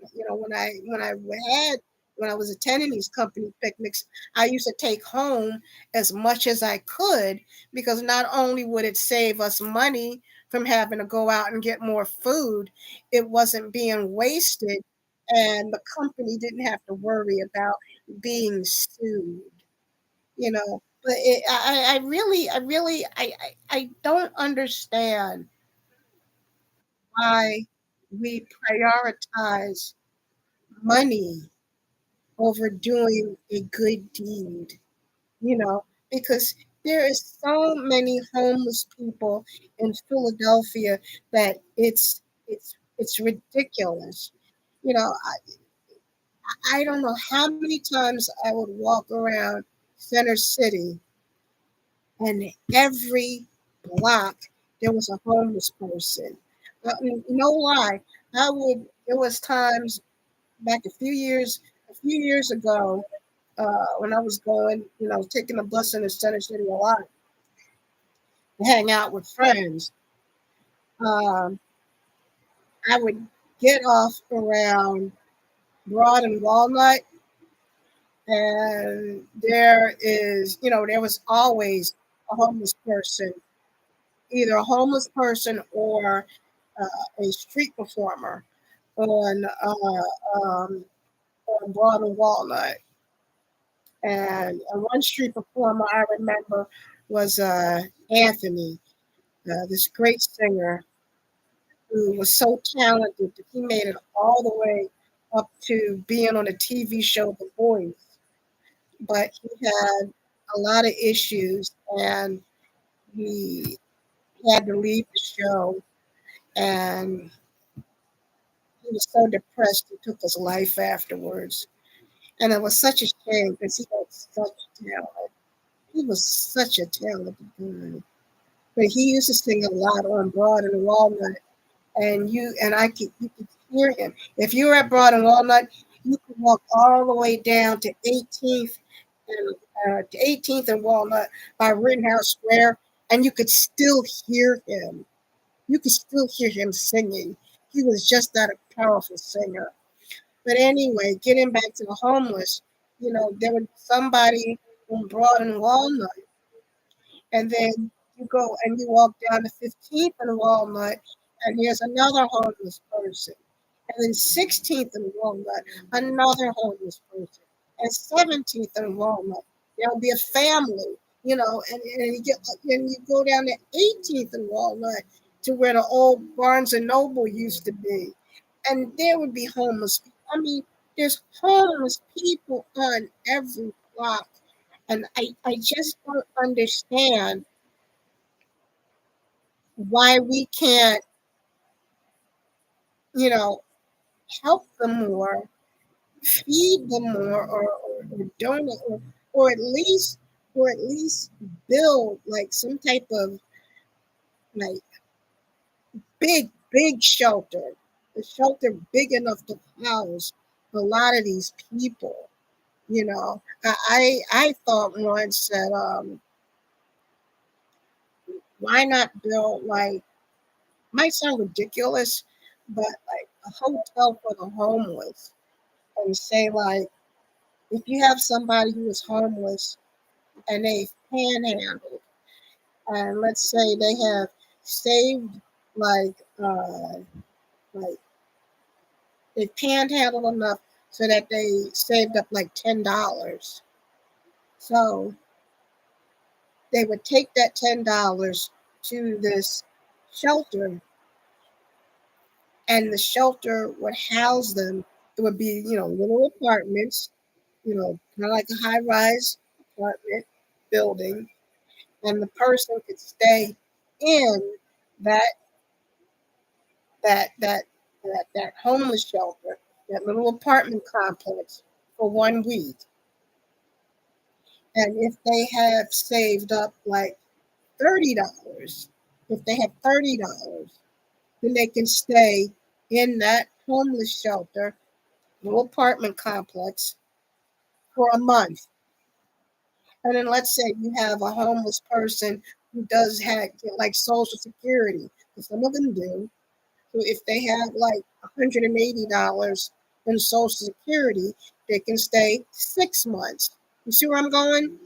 S3: when I was attending these company picnics, I used to take home as much as I could because not only would it save us money from having to go out and get more food, it wasn't being wasted, and the company didn't have to worry about being sued. But I don't understand why we prioritize money over doing a good deed, you know, because there is so many homeless people in Philadelphia that it's ridiculous. You know, I don't know how many times I would walk around Center City and every block there was a homeless person. No lie, I would. There was times back a few years ago, when I was going, taking the bus in the Center City a lot to hang out with friends. Um, I would get off around Broad and Walnut, and there was always a homeless person, either a homeless person or a street performer on Broad and Walnut. And one street performer I remember was Anthony, this great singer who was so talented that he made it all the way up to being on a TV show, The Voice. But he had a lot of issues and he had to leave the show. And he was so depressed he took his life afterwards. And it was such a shame because he had such talent. He was such a talented guy. But he used to sing a lot on Broad and Walnut, and you could hear him. If you were at Broad and Walnut, you could walk all the way down to 18th and Walnut by Rittenhouse Square, and you could still hear him. You could still hear him singing. He was just that a powerful singer. But anyway, getting back to the homeless, there was somebody on Broad and Walnut, and then you go and you walk down to 15th and Walnut, and there's another homeless person. And then 16th and Walnut, another homeless person. And 17th and Walnut, there'll be a family, and you go down to 18th and Walnut to where the old Barnes and Noble used to be. And there would be homeless people. I mean, there's homeless people on every block. And I just don't understand why we can't, you know, help them more, feed them more, or donate, or at least build like some type of like big shelter, a shelter big enough to house a lot of these people. I thought once that why not build like, might sound ridiculous, but like a hotel for the homeless, and say like, if you have somebody who is homeless and they panhandled, and let's say they have saved like like they panhandled enough so that they saved up like $10. So they would take that $10 to this shelter, and the shelter would house them. It would be, little apartments, kind of like a high rise apartment building, and the person could stay in that that that that homeless shelter, that little apartment complex for 1 week. And if they have saved up like $30, If they have $30, then they can stay in that homeless shelter, little apartment complex, for a month. And then let's say you have a homeless person who does have like Social Security, because some of them do. So if they have like $180 in Social Security, they can stay 6 months. You see where I'm going?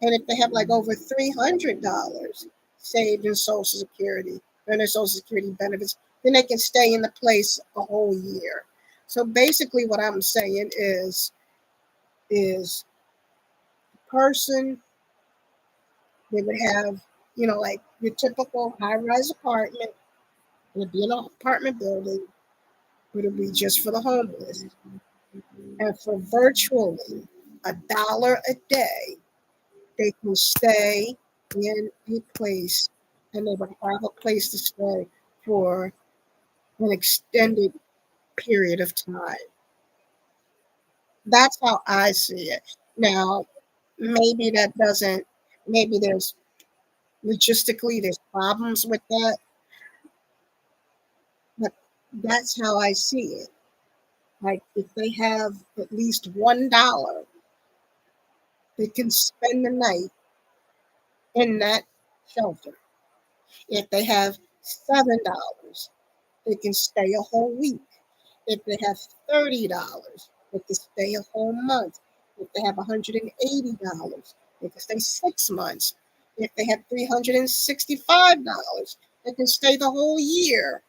S3: And if they have like over $300 saved in Social Security and their Social Security benefits, then they can stay in the place a whole year. So basically, what I'm saying is person they would have, like your typical high-rise apartment. It would be an apartment building, but it would be just for the homeless. And for virtually $1 a day, they can stay in a place and they would have a place to stay for an extended period of time. That's how I see it. Now, maybe that doesn't, maybe there's logistically there's problems with that, but that's how I see it. Like if they have at least $1, they can spend the night in that shelter. If they have $7, they can stay a whole week. If they have $30, they can stay a whole month. If they have $180, they can stay 6 months. If they have $365, they can stay the whole year.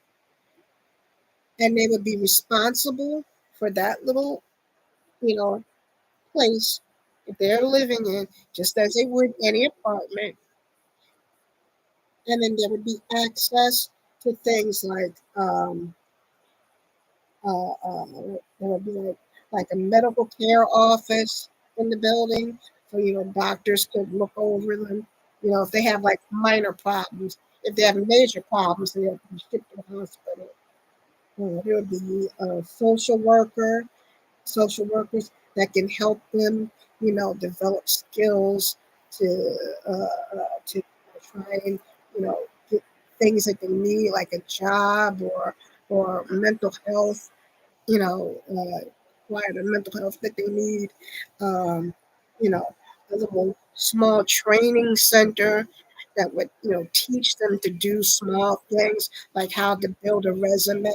S3: And they would be responsible for that little, you know, place that they're living in, just as they would any apartment. And then there would be access to things like there would be like a medical care office in the building, so doctors could look over them. If they have like minor problems, if they have major problems, they have to be shipped to the hospital. There would be a social workers that can help them, develop skills to try and get things that they need, like a job or mental health, acquire the mental health that they need. Um, a little small training center that would, teach them to do small things like how to build a resume,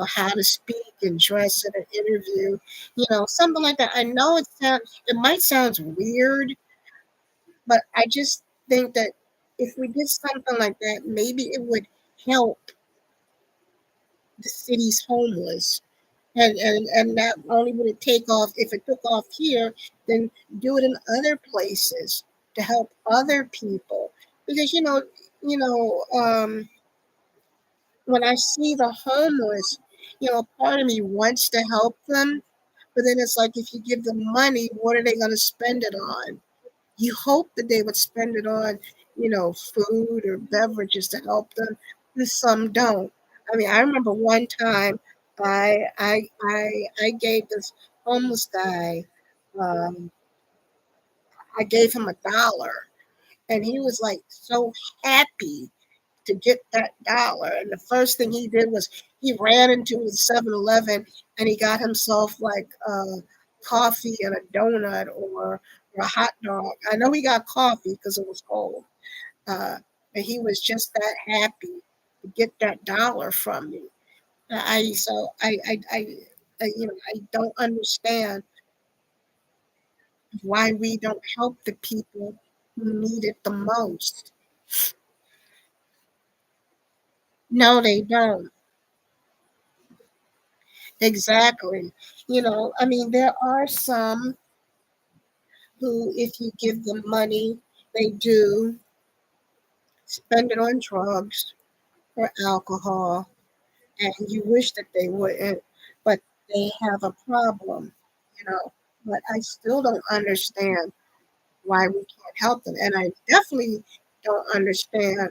S3: how to speak and dress in an interview, something like that. I know it might sound weird, but I just think that if we did something like that, maybe it would help the city's homeless. And not only would it take off, if it took off here, then do it in other places to help other people. Because when I see the homeless, part of me wants to help them, but then it's like if you give them money, what are they going to spend it on? You hope that they would spend it on, food or beverages to help them, and some don't. I mean, I remember one time I gave this homeless guy, um, I gave him $1, and he was like so happy to get that dollar. And the first thing he did was he ran into his 7-Eleven and he got himself like coffee and a donut or a hot dog. I know he got coffee because it was cold. Uh, and he was just that happy to get that dollar from me. I don't understand why we don't help the people who need it the most. No, they don't. Exactly. I mean, there are some who, if you give them money, they do spend it on drugs or alcohol, and you wish that they wouldn't, but they have a problem, you know. But I still don't understand why we can't help them. And I definitely don't understand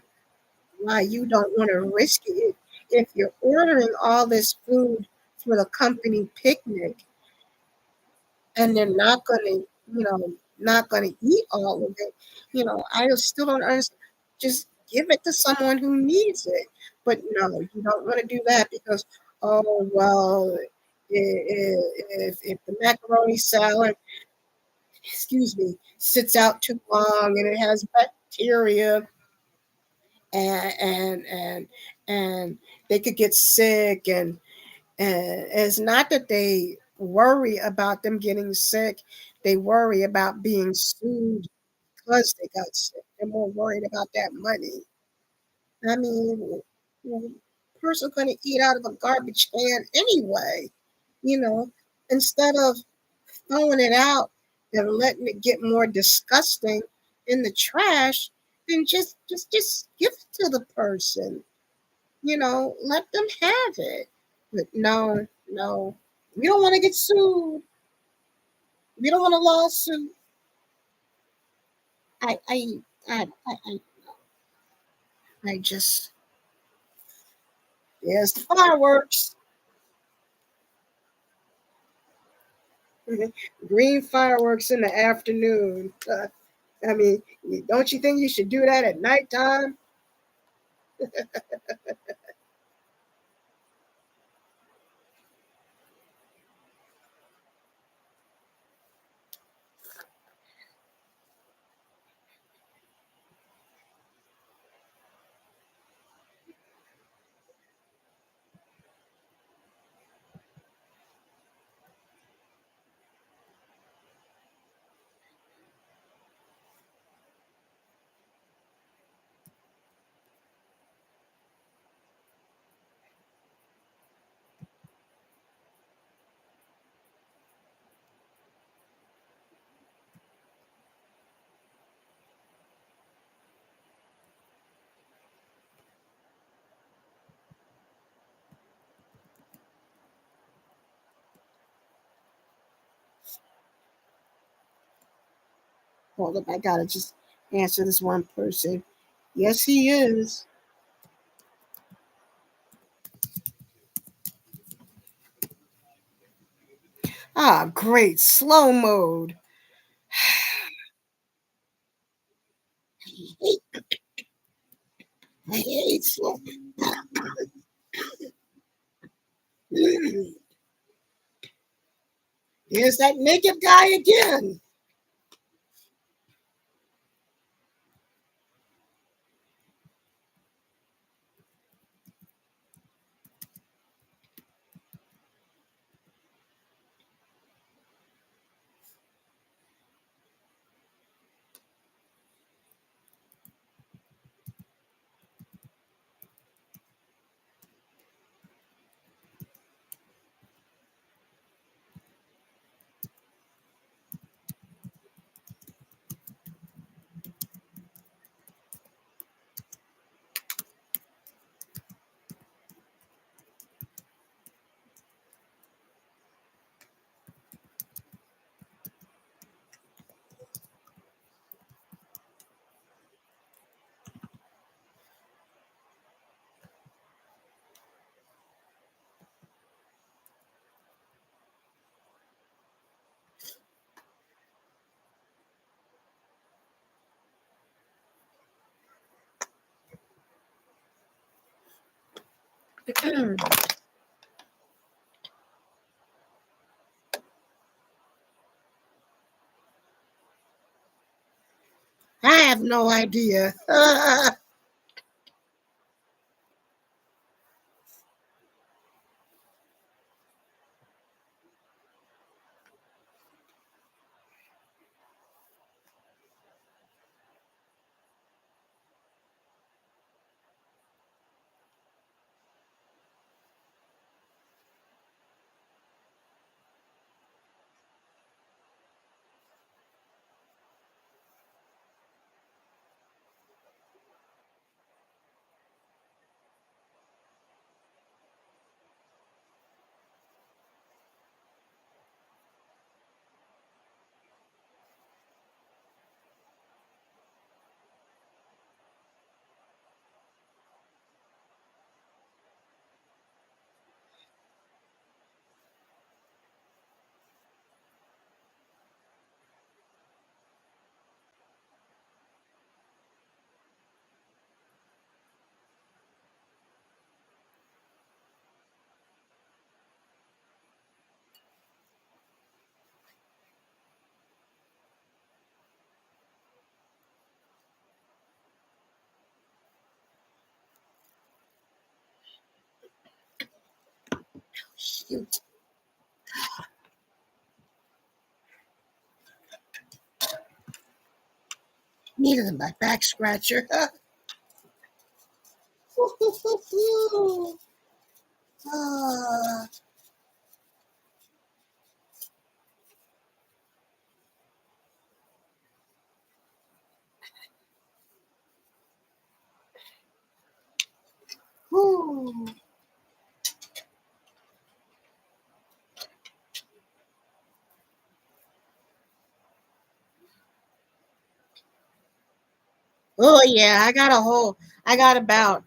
S3: why you don't want to risk it. If you're ordering all this food for the company picnic and they're not going to, not going to eat all of it, I still don't understand. Just give it to someone who needs it. But no, you don't want to do that because, oh, well, if the macaroni salad, excuse me, sits out too long and it has bacteria and and and and they could get sick, and it's not that they worry about them getting sick, they worry about being sued because they got sick. They're more worried about that money. I mean, a person's going to eat out of a garbage can anyway, you know, instead of throwing it out and letting it get more disgusting in the trash, then just give it to the person. Let them have it. But no, no, we don't want to get sued. We don't want a lawsuit. I, I, I just, there's the fireworks. Green fireworks in the afternoon. I mean, don't you think you should do that at nighttime? Hold up, I gotta just answer this one person. Yes, he is. Ah, great. Slow mode. I hate slow. Here's that naked guy again. I have no idea.
S1: Shoot. Needed my back scratcher. Ah, whew. Oh yeah, I got about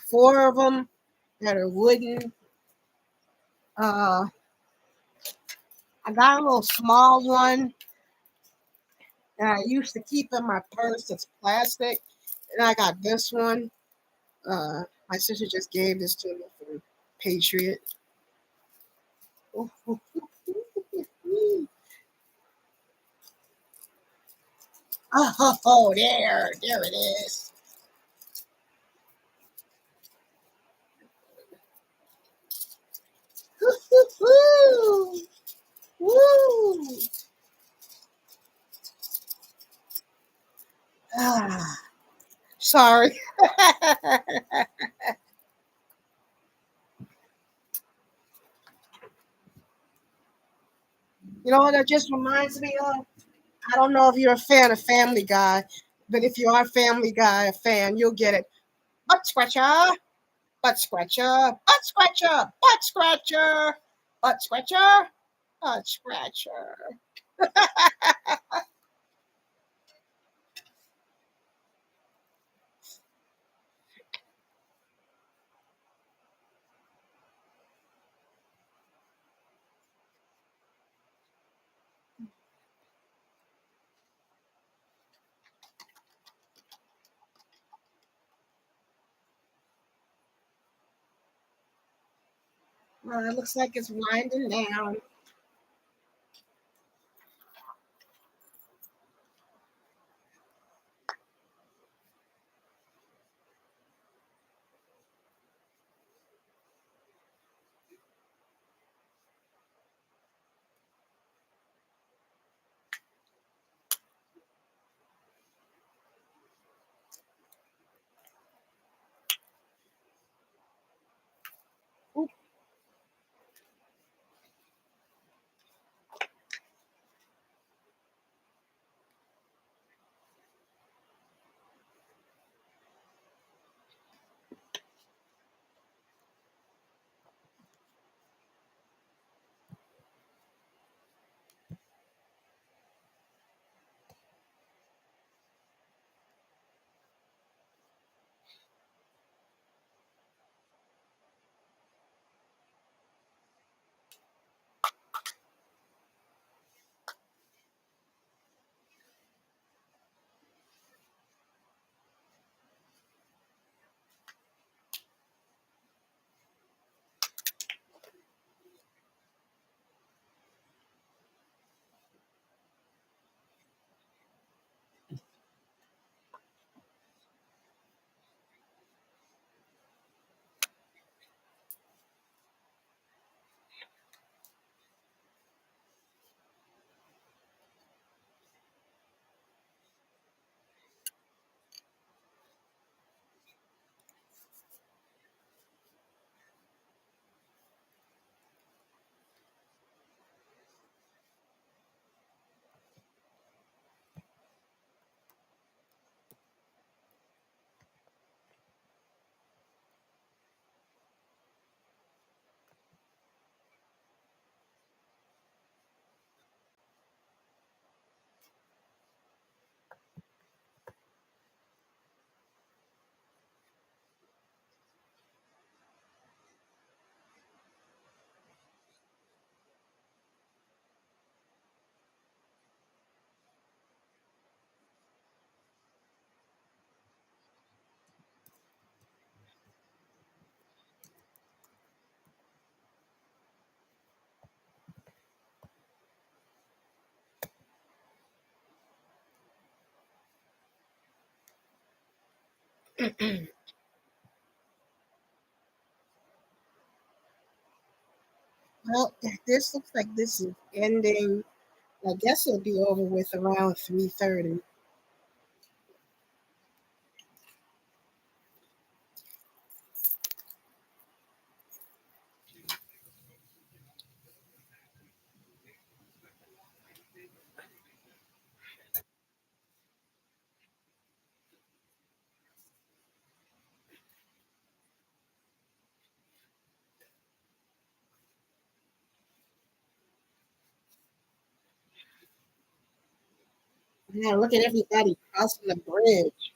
S1: four of them that are wooden. Uh, I got a little small one that I used to keep in my purse. It's plastic, and I got this one. My sister just gave this to me for Patriot. Oh, there it is. Woo! Woo! Ah, sorry. You know what that just reminds me of? I don't know if you're a fan of Family Guy, but if you are a Family Guy a fan, you'll get it. Butt scratcher, butt scratcher, butt scratcher, butt scratcher, butt scratcher, butt scratcher. Well, it looks like it's winding down. Well, this looks like this is ending. I guess it'll be over with around 3:30. Yeah, look at everybody crossing the bridge.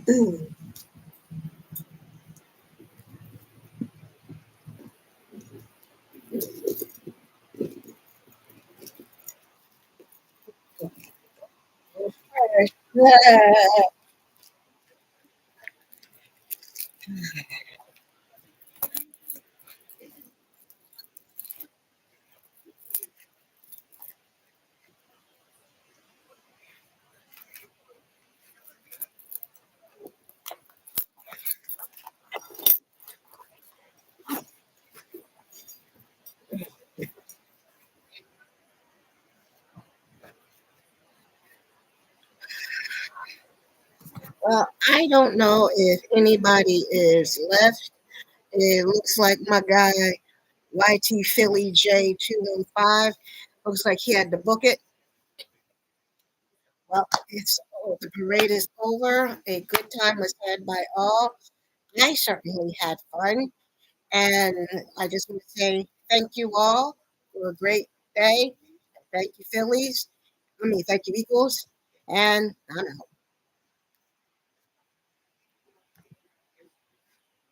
S1: Well, I don't know if anybody is left. It looks like my guy YT Philly J215 looks like he had to book it. Well, the parade is over. A good time was had by all. I certainly had fun, and I just want to say thank you all for a great day. Thank you, Phillies. Thank you, Eagles, and I'm out.